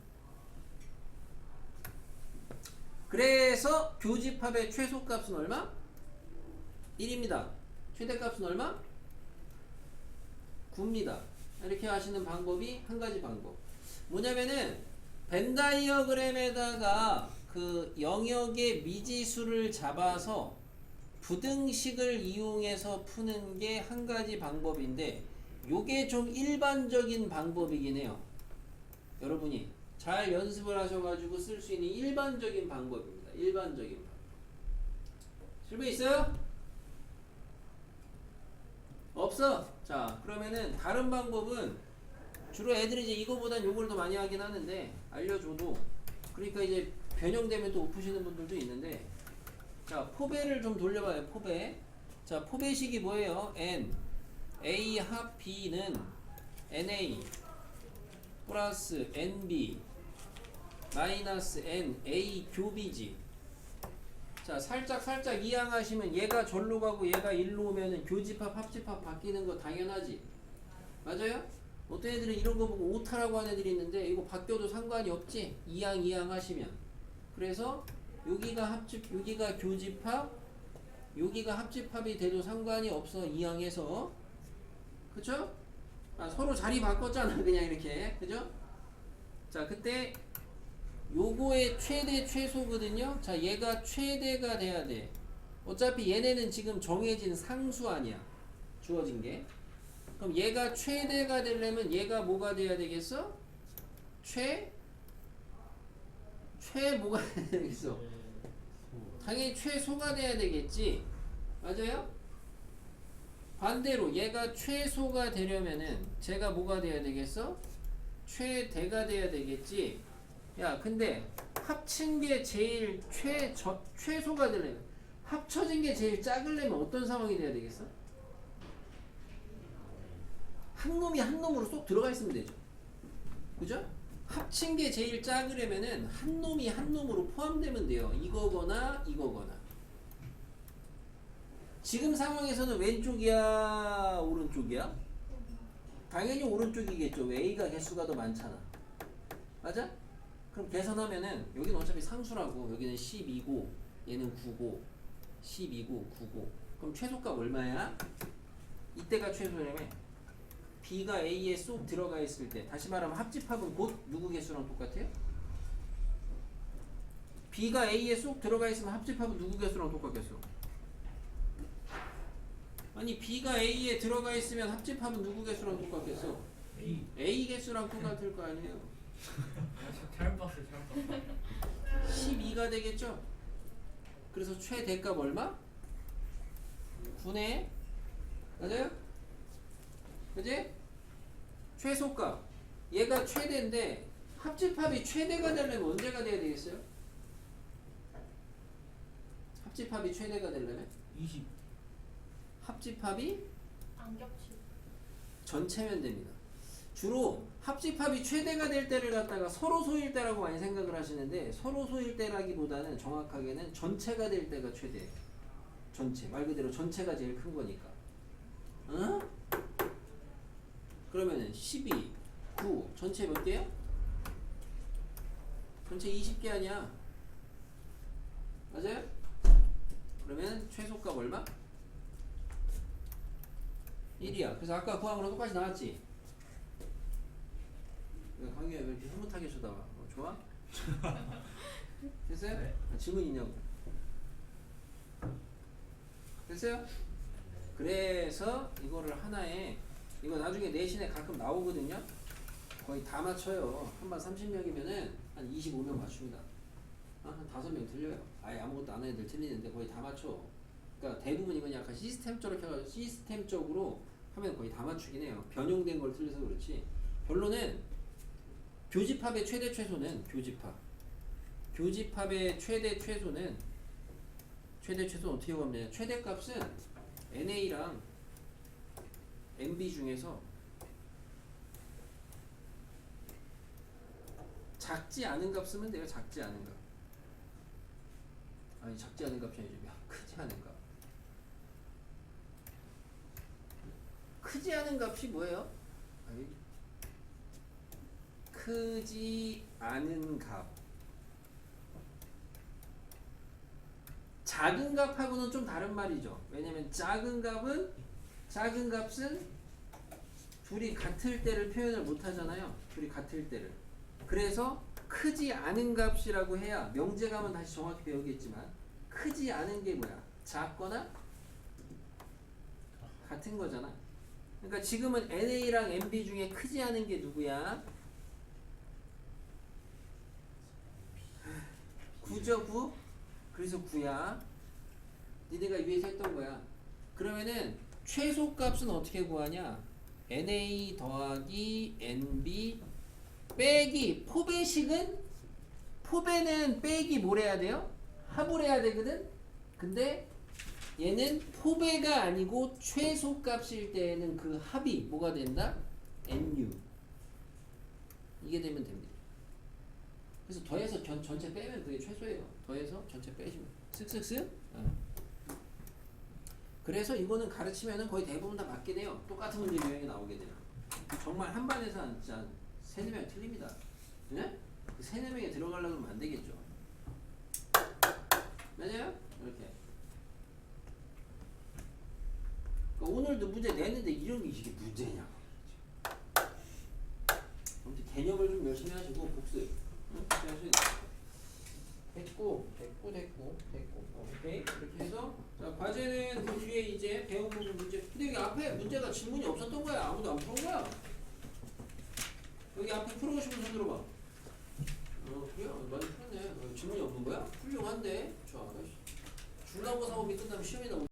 그래서 교집합의 최소값은 얼마? 1입니다. 최대값은 얼마? 9입니다. 이렇게 하시는 방법이 한 가지 방법. 뭐냐면은 벤 다이어그램에다가 그 영역의 미지수를 잡아서 부등식을 이용해서 푸는 게 한 가지 방법인데 요게 좀 일반적인 방법이긴 해요. 여러분이 잘 연습을 하셔가지고 쓸 수 있는 일반적인 방법입니다. 일반적인 방법. 질문 있어요? 없어? 자, 그러면은 다른 방법은 주로 애들이 이제 이거보단 요걸 더 많이 하긴 하는데 알려줘도 그러니까 이제 변형되면 또 못 푸시는 분들도 있는데 자, 포배를 좀 돌려봐요. 포배. 자, 포배식이 뭐예요? n a 합 b는 na 플러스 nb 마이너스 n a 교비지. 자, 살짝 이항하시면 얘가 절로 가고 얘가 일로 오면은 교집합 합집합 바뀌는 거 당연하지. 맞아요? 어떤 애들은 이런 거 보고 오타라고 하는 애들이 있는데 이거 바뀌어도 상관이 없지. 이항 하시면. 그래서 여기가 교집합, 여기가 합집합이 돼도 상관이 없어. 이항해서. 그쵸? 아, 서로 자리 바꿨잖아. 그냥 이렇게. 그죠? 자, 그때 요거의 최대 최소거든요. 자, 얘가 최대가 돼야 돼. 어차피 얘네는 지금 정해진 상수 아니야. 주어진 게. 그럼 얘가 최대가 되려면 얘가 뭐가 돼야 되겠어? 뭐가 돼야 되겠어? 당연히 최소가 돼야 되겠지. 맞아요? 반대로 얘가 최소가 되려면은 제가 뭐가 돼야 되겠어? 최대가 돼야 되겠지. 야, 근데 합친 게 제일 최소가 되려면 합쳐진 게 제일 작으려면 어떤 상황이 돼야 되겠어? 한 놈이 한 놈으로 쏙 들어가 있으면 되죠. 그죠? 합친 게 제일 작으려면은 한 놈이 한 놈으로 포함되면 돼요. 이거거나 이거거나. 지금 상황에서는 왼쪽이야, 오른쪽이야? 당연히 오른쪽이겠죠. 왜 A가 개수가 더 많잖아. 맞아? 그럼 계산하면은 여기는 어차피 상수라고 여기는 12고 얘는 9고 12고 9고 그럼 최소값 얼마야? 이때가 최소냐면 B가 A에 쏙 들어가 있을 때 다시 말하면 합집합은 곧 누구 개수랑 똑같아요? B가 A에 쏙 들어가 있으면 합집합은 누구 개수랑 똑같겠어? 아니 B가 A에 들어가 있으면 합집합은 누구 개수랑 똑같겠어? A 개수랑 똑같을 거 아니에요? 잘못 봤어요. 잘못 봤어요. 12가 되겠죠? 그래서 최대값 얼마? 9네 맞아요? 그지? 최소값 얘가 최대인데 합집합이 최대가 되려면 언제가 돼야 되겠어요? 합집합이 최대가 되려면 20. 합집합이 안 겹치고. 전체면 됩니다. 주로 합집합이 최대가 될 때를 갖다가 서로 소일 때라고 많이 생각을 하시는데 서로 소일 때라기보다는 정확하게는 전체가 될 때가 최대예요. 전체 말 그대로 전체가 제일 큰 거니까. 응? 그러면은 12, 9 전체 몇 개야? 전체 20개 아니야? 맞아요? 그러면 최소값 얼마? 1이야. 그래서 아까 구한 거랑 똑같이 나왔지? 강의야 왜 이렇게 흐뭇하게 쳐다봐? 좋아? 됐어요? 네. 질문 있냐고? 됐어요? 그래서 이거를 하나에 이거 나중에 내신에 가끔 나오거든요. 거의 다 맞춰요. 한 반 30명이면은 한 25명 맞춥니다. 한 5명 틀려요. 아예 아무것도 안 하는 애들 틀리는데 거의 다 맞춰. 그러니까 대부분 이건 약간 시스템적으로 하면 거의 다 맞추긴 해요. 변형된 걸 틀려서 그렇지. 결론은 교집합의 최대 최소는 교집합의 최대 최소는 어떻게 구하면 최대값은 NA랑 NB 중에서 작지 않은 값 쓰면 돼요. 작지 않은 값. 아니 작지 않은 값이 아니죠. 크지 않은 값. 크지 않은 값이 뭐예요? 아니, 크지 않은 값. 작은 값하고는 좀 다른 말이죠. 왜냐면 작은 값은 둘이 같을 때를 표현을 못 하잖아요. 둘이 같을 때를. 그래서 크지 않은 값이라고 해야 명제 가면 다시 정확히 배우겠지만 크지 않은 게 뭐야? 작거나 같은 거잖아. 그러니까 지금은 NA랑 NB 중에 크지 않은 게 누구야? 9죠 9? 그래서 9야. 니네가 위에서 했던 거야. 그러면은 최소값은 어떻게 구하냐? NA 더하기 NB 빼기 포배는 빼기 뭘 해야 돼요? 합을 해야 되거든? 근데 얘는 포배가 아니고 최소값일 때에는 그 합이 뭐가 된다? NU 이게 되면 됩니다. 그래서 더해서 전체 빼면 그게 최소예요. 더해서 전체 빼시면 쓱쓱쓱. 그래서 이거는 가르치면은 거의 대부분 다 맞게 돼요. 똑같은 문제 유형이 나오게 돼요. 정말 한 반에서 진짜 3-4명 틀립니다. 네? 그 3-4명에 들어가려고 하면 안 되겠죠. 맞아요? 이렇게. 그러니까 오늘도 문제 냈는데 이런 게 이게 문제냐. 아무튼 개념을 좀 열심히 하시고 복습. 응? 됐고. 오케이. 이렇게 해서 자, 과제는 그 뒤에 이제 배운 부분 문제. 근데 여기 앞에 문제가 질문이 없었던 거야. 아무도 안 푼 거야. 여기 앞에 풀어보고 싶은 손 들어봐. 그래? 많이 풀었네. 질문이 없는 거야? 훌륭한데? 좋아. 중간고사 범위 끝나면 시험이 나오고